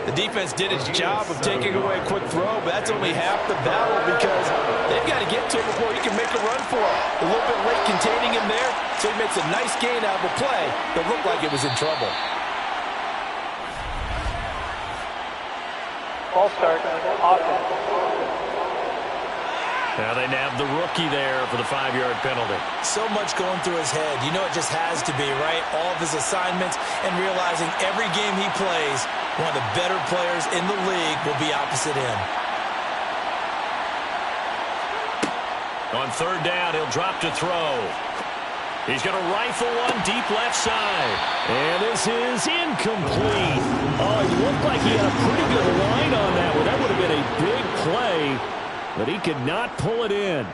The defense did its job of taking away a quick throw, but that's only half the battle because they've got to get to him before he can make a run for it. A little bit late containing him there, so he makes a nice gain out of a play that looked like it was in trouble. Ball start, offense. Now they nabbed the rookie there for the 5-yard penalty. So much going through his head. You know it just has to be, right? All of his assignments and realizing every game he plays, one of the better players in the league will be opposite him. On 3rd down, he'll drop to throw. He's going to rifle one deep left side. And this is incomplete. Oh, he looked like he had a pretty good line on that one. That would have been a big play, but he could not pull it in.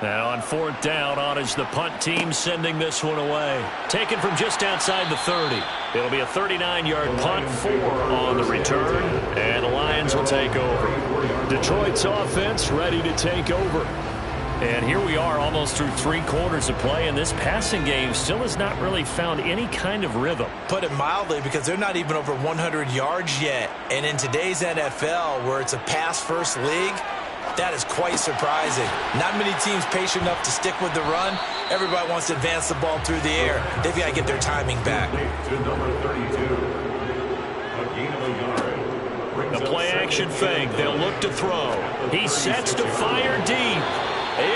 Now on 4th down, on is the punt team sending this one away. Taken from just outside the 30. It'll be a 39-yard punt, 4 on the return, and the Lions will take over. Detroit's offense ready to take over. And here we are almost through 3 quarters of play, and this passing game still has not really found any kind of rhythm. Put it mildly, because they're not even over 100 yards yet. And in today's NFL, where it's a pass-first league, that is quite surprising. Not many teams patient enough to stick with the run. Everybody wants to advance the ball through the air. They've got to get their timing back. To number 32. A gain of a yard. A play-action fake. They'll look to throw. He sets to fire deep.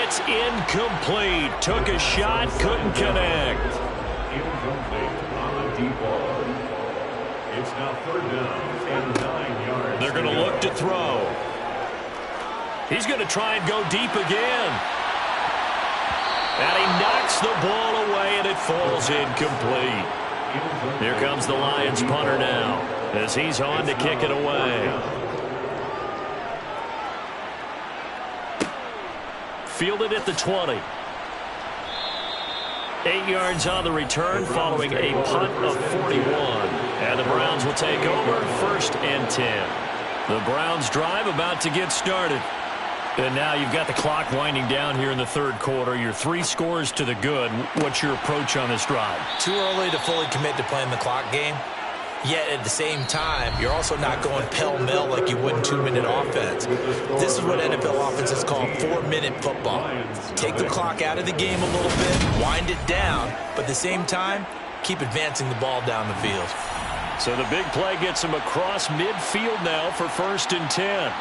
It's incomplete. Took a shot, couldn't connect. Incomplete on the deep ball. It's now 3rd down and 9 yards. They're going to look to throw. He's going to try and go deep again. And he knocks the ball away, and it falls incomplete. Here comes the Lions punter now, as he's on to kick it away. Fielded at the 20. 8 yards on the return following a punt of 41. And the Browns will take over 1st and 10. The Browns drive about to get started. And now you've got the clock winding down here in the 3rd quarter. You're 3 scores to the good. What's your approach on this drive? Too early to fully commit to playing the clock game. Yet at the same time, you're also not going pell-mell like you would in 2-minute offense. This is what NFL offenses call 4-minute football. Take the clock out of the game a little bit, wind it down, but at the same time, keep advancing the ball down the field. So the big play gets him across midfield now for 1st and 10.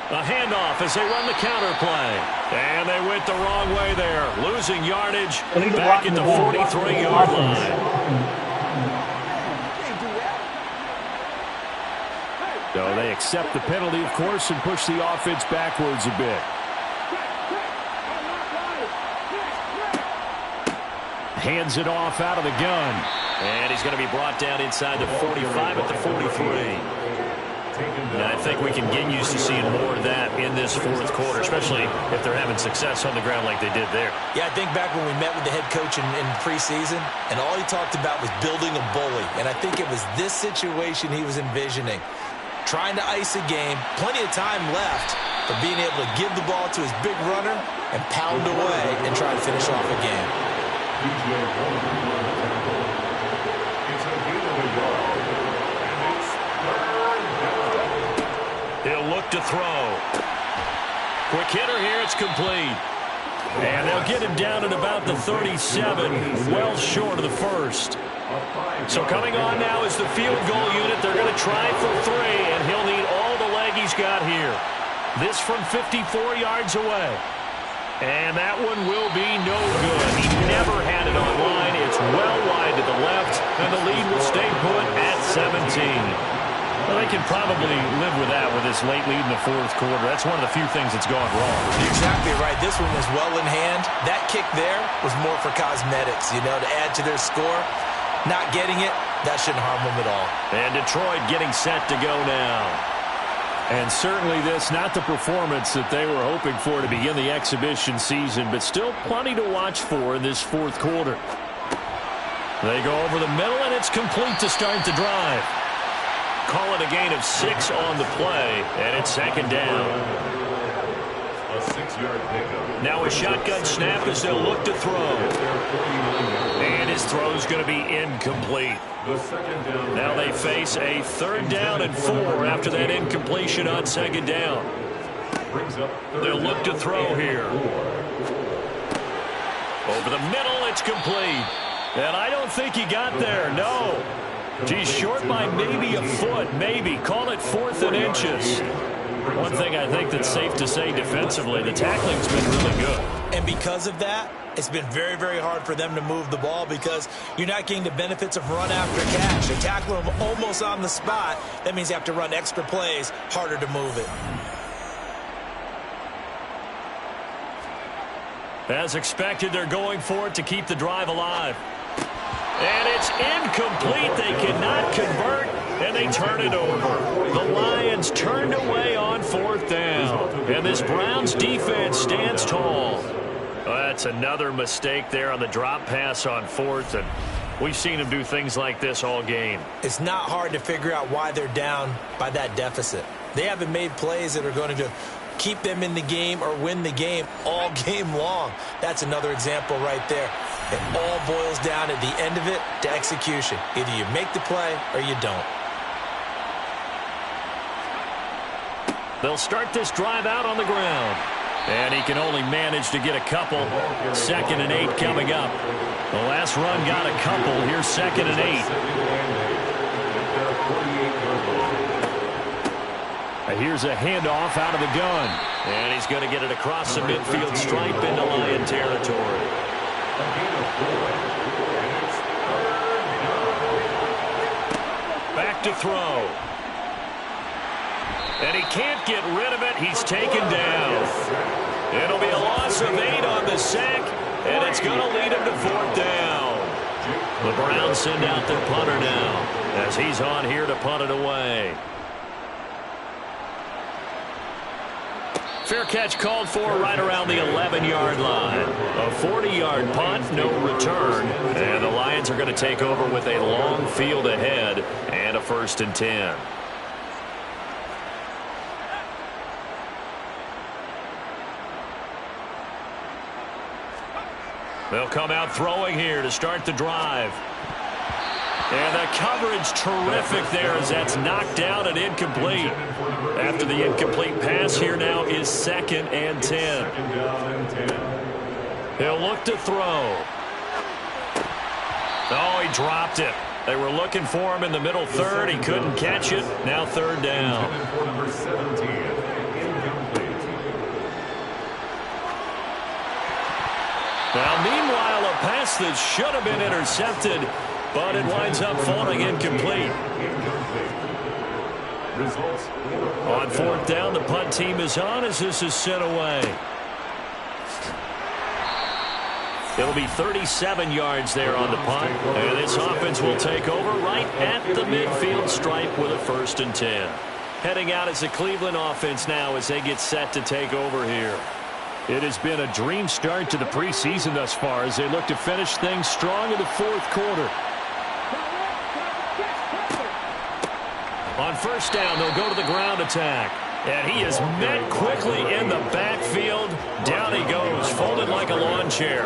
A handoff as they run the counter play. And they went the wrong way there. Losing yardage back at the 43-yard line. So they accept the penalty, of course, and push the offense backwards a bit. Hands it off out of the gun. And he's going to be brought down inside the 45 at the 43. And I think we can get used to seeing more of that in this 4th quarter, especially if they're having success on the ground like they did there. Yeah, I think back when we met with the head coach in preseason, and all he talked about was building a bully. And I think it was this situation he was envisioning. Trying to ice a game, plenty of time left, but being able to give the ball to his big runner and pound away and try to finish off a game. He'll look to throw. Quick hitter here, it's complete. And they'll get him down at about the 37, well short of the 1st. So coming on now is the field goal unit. They're going to try for 3, and he'll need all the leg he's got here. This from 54 yards away. And that one will be no good. He never had it on line. It's well wide to the left, and the lead will stay put at 17. Well, they can probably live with that with this late lead in the 4th quarter. That's one of the few things that's gone wrong. Exactly right. This one was well in hand. That kick there was more for cosmetics, to add to their score. Not getting it, that shouldn't harm them at all. And Detroit getting set to go now. And certainly this, not the performance that they were hoping for to begin the exhibition season, but still plenty to watch for in this 4th quarter. They go over the middle, and it's complete to start the drive. Call it a gain of 6 on the play, and it's 2nd down. A 6-yard pickup. Now a shotgun snap as they'll look to throw. And his throw's going to be incomplete. Now they face a 3rd down and 4 after that incompletion on 2nd down. They'll look to throw here. Over the middle, it's complete. And I don't think he got there, no. Geez, short by maybe a foot, maybe. Call it 4th and inches. One thing I think that's safe to say defensively, the tackling's been really good. And because of that, it's been very, very hard for them to move the ball because you're not getting the benefits of run after catch. They tackle them almost on the spot. That means you have to run extra plays, harder to move it. As expected, they're going for it to keep the drive alive. And it's incomplete. They cannot convert, and they turn it over. The Lions turned away on 4th down. And this Browns defense stands tall. Well, that's another mistake there on the drop pass on 4th, and we've seen them do things like this all game. It's not hard to figure out why they're down by that deficit. They haven't made plays that are going to keep them in the game or win the game all game long. That's another example right there. It all boils down at the end of it to execution. Either you make the play or you don't. They'll start this drive out on the ground. And he can only manage to get a couple. 2nd and 8 coming up. The last run got a couple. Here's 2nd and 8. Here's a handoff out of the gun. And he's going to get it across the midfield stripe into Lion territory. Back to throw. And he can't get rid of it. He's taken down. It'll be a loss of 8 on the sack, and it's going to lead him to 4th down. The Browns send out their punter now as he's on here to punt it away. Fair catch called for right around the 11-yard line. A 40-yard punt, no return. And the Lions are going to take over with a long field ahead and a 1st and 10. They'll come out throwing here to start the drive. And the coverage terrific there as that's knocked down and incomplete. After the incomplete pass, here now is 2nd and 10. He'll look to throw. Oh, he dropped it. They were looking for him in the middle third. He couldn't catch it. Now 3rd down. Now, meanwhile, a pass that should have been intercepted, but it winds up falling incomplete. On 4th down, the punt team is on as this is sent away. It'll be 37 yards there on the punt, and this offense will take over right at the midfield stripe with a 1st and 10. Heading out as the Cleveland offense now as they get set to take over here. It has been a dream start to the preseason thus far as they look to finish things strong in the 4th quarter. On 1st down, they'll go to the ground attack. And he is met quickly in the backfield. Down he goes, folded like a lawn chair.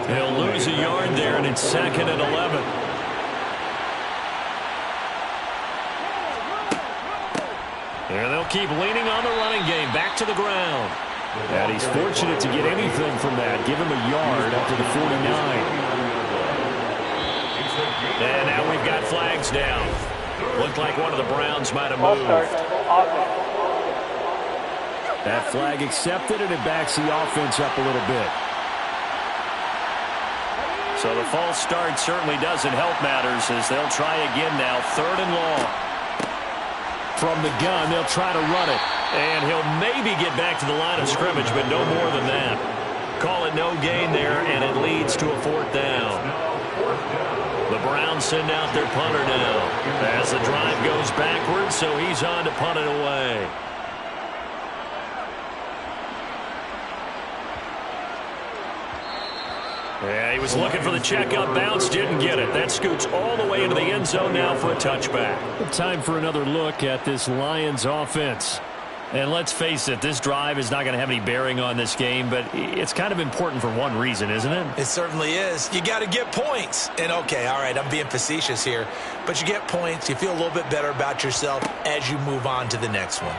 He'll lose a yard there, and it's 2nd and 11. And they'll keep leaning on the running game. Back to the ground. And he's fortunate to get anything from that. Give him a yard up to the 49. And now we've got flags down. Looked like one of the Browns might have moved. That flag accepted, and it backs the offense up a little bit. So the false start certainly doesn't help matters as they'll try again now. 3rd and long. From the gun, they'll try to run it. And he'll maybe get back to the line of scrimmage, but no more than that. Call it no gain there, and it leads to a 4th down. The Browns send out their punter now as the drive goes backwards, so he's on to punt it away. Yeah, he was looking for the checkup bounce, didn't get it. That scoots all the way into the end zone now for a touchback. Time for another look at this Lions offense. And let's face it, this drive is not going to have any bearing on this game, but it's kind of important for one reason, isn't it? It certainly is. You got to get points. And, okay, all right, I'm being facetious here. But you get points, you feel a little bit better about yourself as you move on to the next one.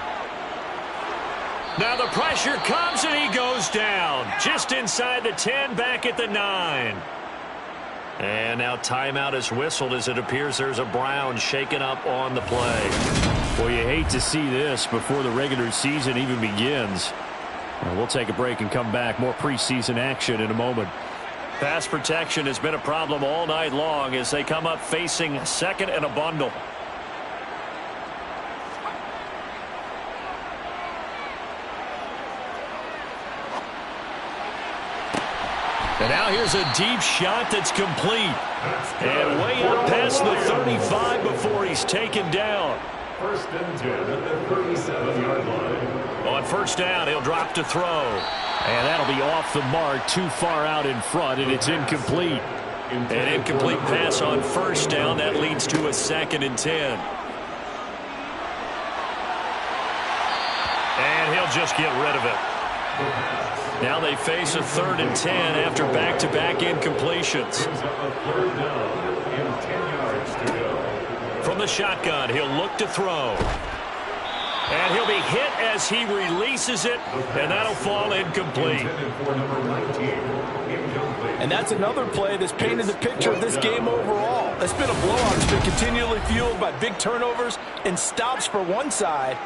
Now the pressure comes, and he goes down. Just inside the 10, back at the 9. And now timeout is whistled as it appears there's a Brown shaken up on the play. Well, you hate to see this before the regular season even begins. We'll take a break and come back. More preseason action in a moment. Pass protection has been a problem all night long as they come up facing 2nd and a bundle. And now here's a deep shot that's complete. And way up past the 35 before he's taken down. 1st and 10 at the 37-yard line. On 1st down, he'll drop to throw. And that'll be off the mark, too far out in front, and it's incomplete. An incomplete pass on 1st down. That leads to a 2nd and 10. And he'll just get rid of it. Now they face a 3rd and 10 after back-to-back incompletions. From the shotgun, he'll look to throw. And he'll be hit as he releases it, and that'll fall incomplete. And that's another play that's painted the picture of this game overall. It's been a blowout. It's been continually fueled by big turnovers and stops for one side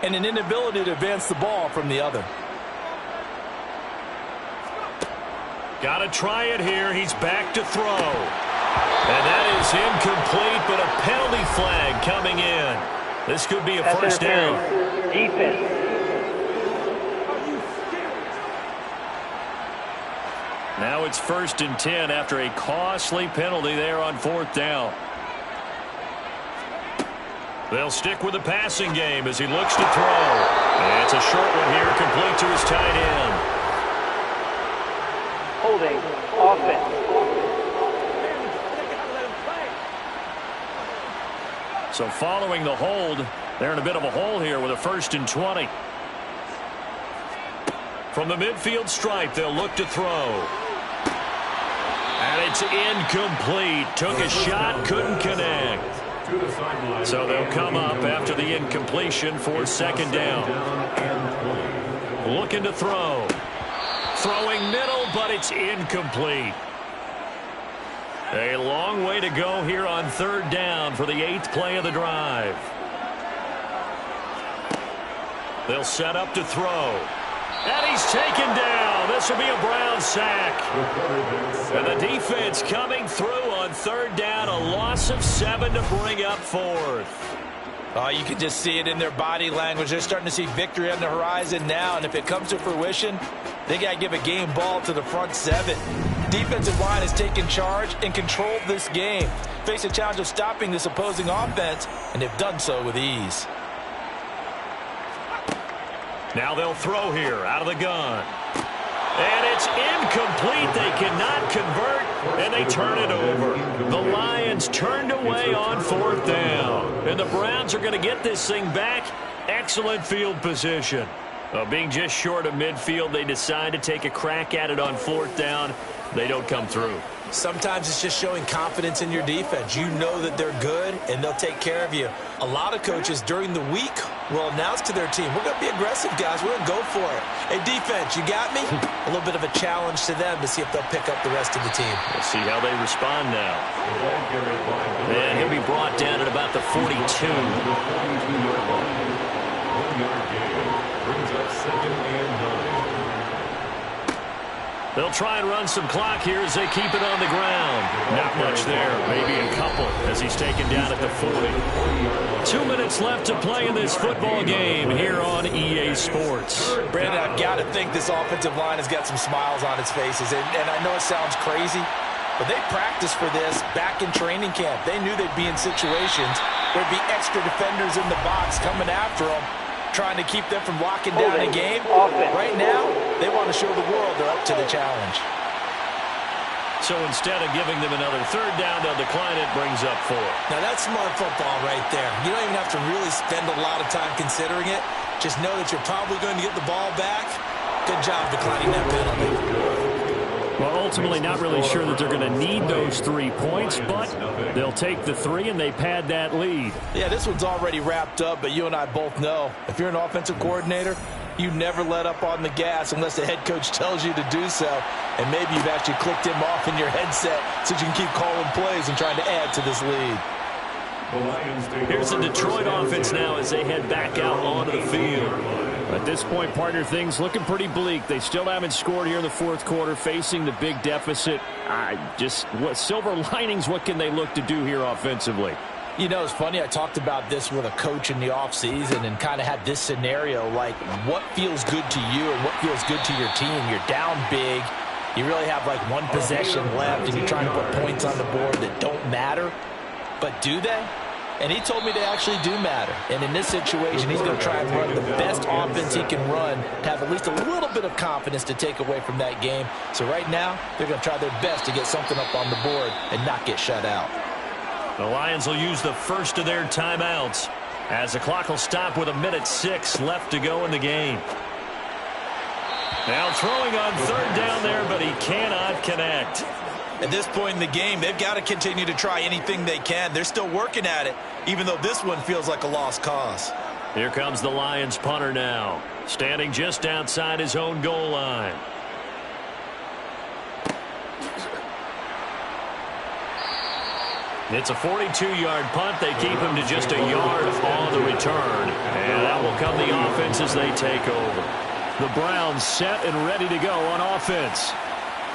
and an inability to advance the ball from the other. Got to try it here. He's back to throw. And that is incomplete, but a penalty flag coming in. This could be a 1st down. Defense. Now it's 1st and 10 after a costly penalty there on 4th down. They'll stick with the passing game as he looks to throw. And it's a short one here, complete to his tight end. Holding. Offense. So following the hold, they're in a bit of a hole here with a 1st and 20. From the midfield stripe, they'll look to throw. And it's incomplete. Took a shot, couldn't connect. So they'll come up after the incompletion for 2nd down. Looking to throw. Throwing middle, but it's incomplete. A long way to go here on 3rd down for the 8th play of the drive. They'll set up to throw. And he's taken down. This will be a Brown sack. And the defense coming through on 3rd down. A loss of 7 to bring up 4th. Oh, you can just see it in their body language. They're starting to see victory on the horizon now. And if it comes to fruition, they got to give a game ball to the front 7. Defensive line has taken charge and controlled this game. Face a challenge of stopping this opposing offense, and they've done so with ease. Now they'll throw here out of the gun. And it's incomplete. They cannot convert, and they turn it over. The Lions turned away on 4th down. And the Browns are going to get this thing back. Excellent field position. Being just short of midfield, they decide to take a crack at it on 4th down. They don't come through. Sometimes it's just showing confidence in your defense. You know that they're good, and they'll take care of you. A lot of coaches during the week will announce to their team, we're going to be aggressive, guys. We're going to go for it. Hey, defense, you got me? A little bit of a challenge to them to see if they'll pick up the rest of the team. We'll see how they respond now. And he'll be brought down at about the 42. They'll try and run some clock here as they keep it on the ground. Not much there, maybe a couple as he's taken down at the 40. 2 minutes left to play in this football game here on EA Sports. Brandon, I've got to think this offensive line has got some smiles on its faces. And I know it sounds crazy, but they practiced for this back in training camp. They knew they'd be in situations where there'd be extra defenders in the box coming after them, trying to keep them from locking down a game. Right now, they want to show the world they're up to the challenge. So instead of giving them another 3rd down, they'll decline it, brings up 4. Now that's smart football right there. You don't even have to really spend a lot of time considering it. Just know that you're probably going to get the ball back. Good job declining that penalty. Well, ultimately not really sure that they're going to need those 3 points, but they'll take the 3 and they pad that lead. Yeah, this one's already wrapped up, but you and I both know if you're an offensive coordinator, you never let up on the gas unless the head coach tells you to do so. And maybe you've actually clicked him off in your headset so you can keep calling plays and trying to add to this lead. Here's the Detroit offense now as they head back out onto the field. At this point, partner, things looking pretty bleak. They still haven't scored here in the 4th quarter, facing the big deficit. What silver linings, what can they look to do here offensively? You know, it's funny, I talked about this with a coach in the offseason and kind of had this scenario, like what feels good to you and what feels good to your team. You're down big. You really have like 1 possession left, and you're trying to put points on the board that don't matter. But do they? And he told me they actually do matter. And in this situation, he's going to try and run the best offense he can run to have at least a little bit of confidence to take away from that game. So right now, they're going to try their best to get something up on the board and not get shut out. The Lions will use the first of their timeouts as the clock will stop with 1:06 left to go in the game. Now throwing on 3rd down there, but he cannot connect. At this point in the game, they've got to continue to try anything they can. They're still working at it, even though this one feels like a lost cause. Here comes the Lions punter now, standing just outside his own goal line. It's a 42-yard punt. They keep him to just a yard on the return. And that will come the offense as they take over. The Browns set and ready to go on offense.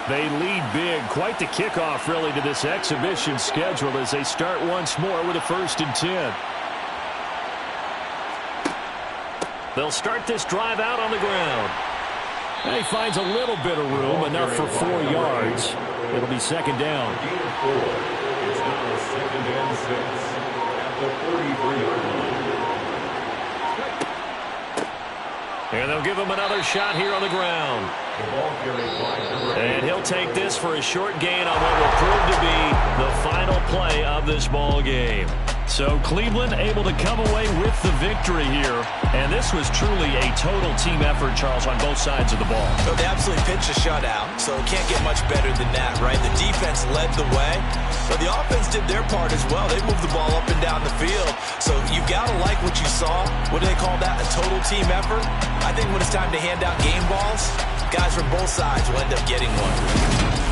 They lead big. Quite the kickoff, really, to this exhibition schedule as they start once more with a 1st and 10. They'll start this drive out on the ground. And he finds a little bit of room, enough for 4 yards. It'll be 2nd down. It's now 2nd and 6 at the 33-yard line. And they'll give him another shot here on the ground. And he'll take this for a short gain on what will prove to be the final play of this ball game. So Cleveland able to come away with the victory here. And this was truly a total team effort, Charles, on both sides of the ball. So they absolutely pitched a shutout, so it can't get much better than that, right? The defense led the way, but the offense did their part as well. They moved the ball up and down the field. So you've got to like what you saw. What do they call that? A total team effort? I think when it's time to hand out game balls, guys from both sides will end up getting one.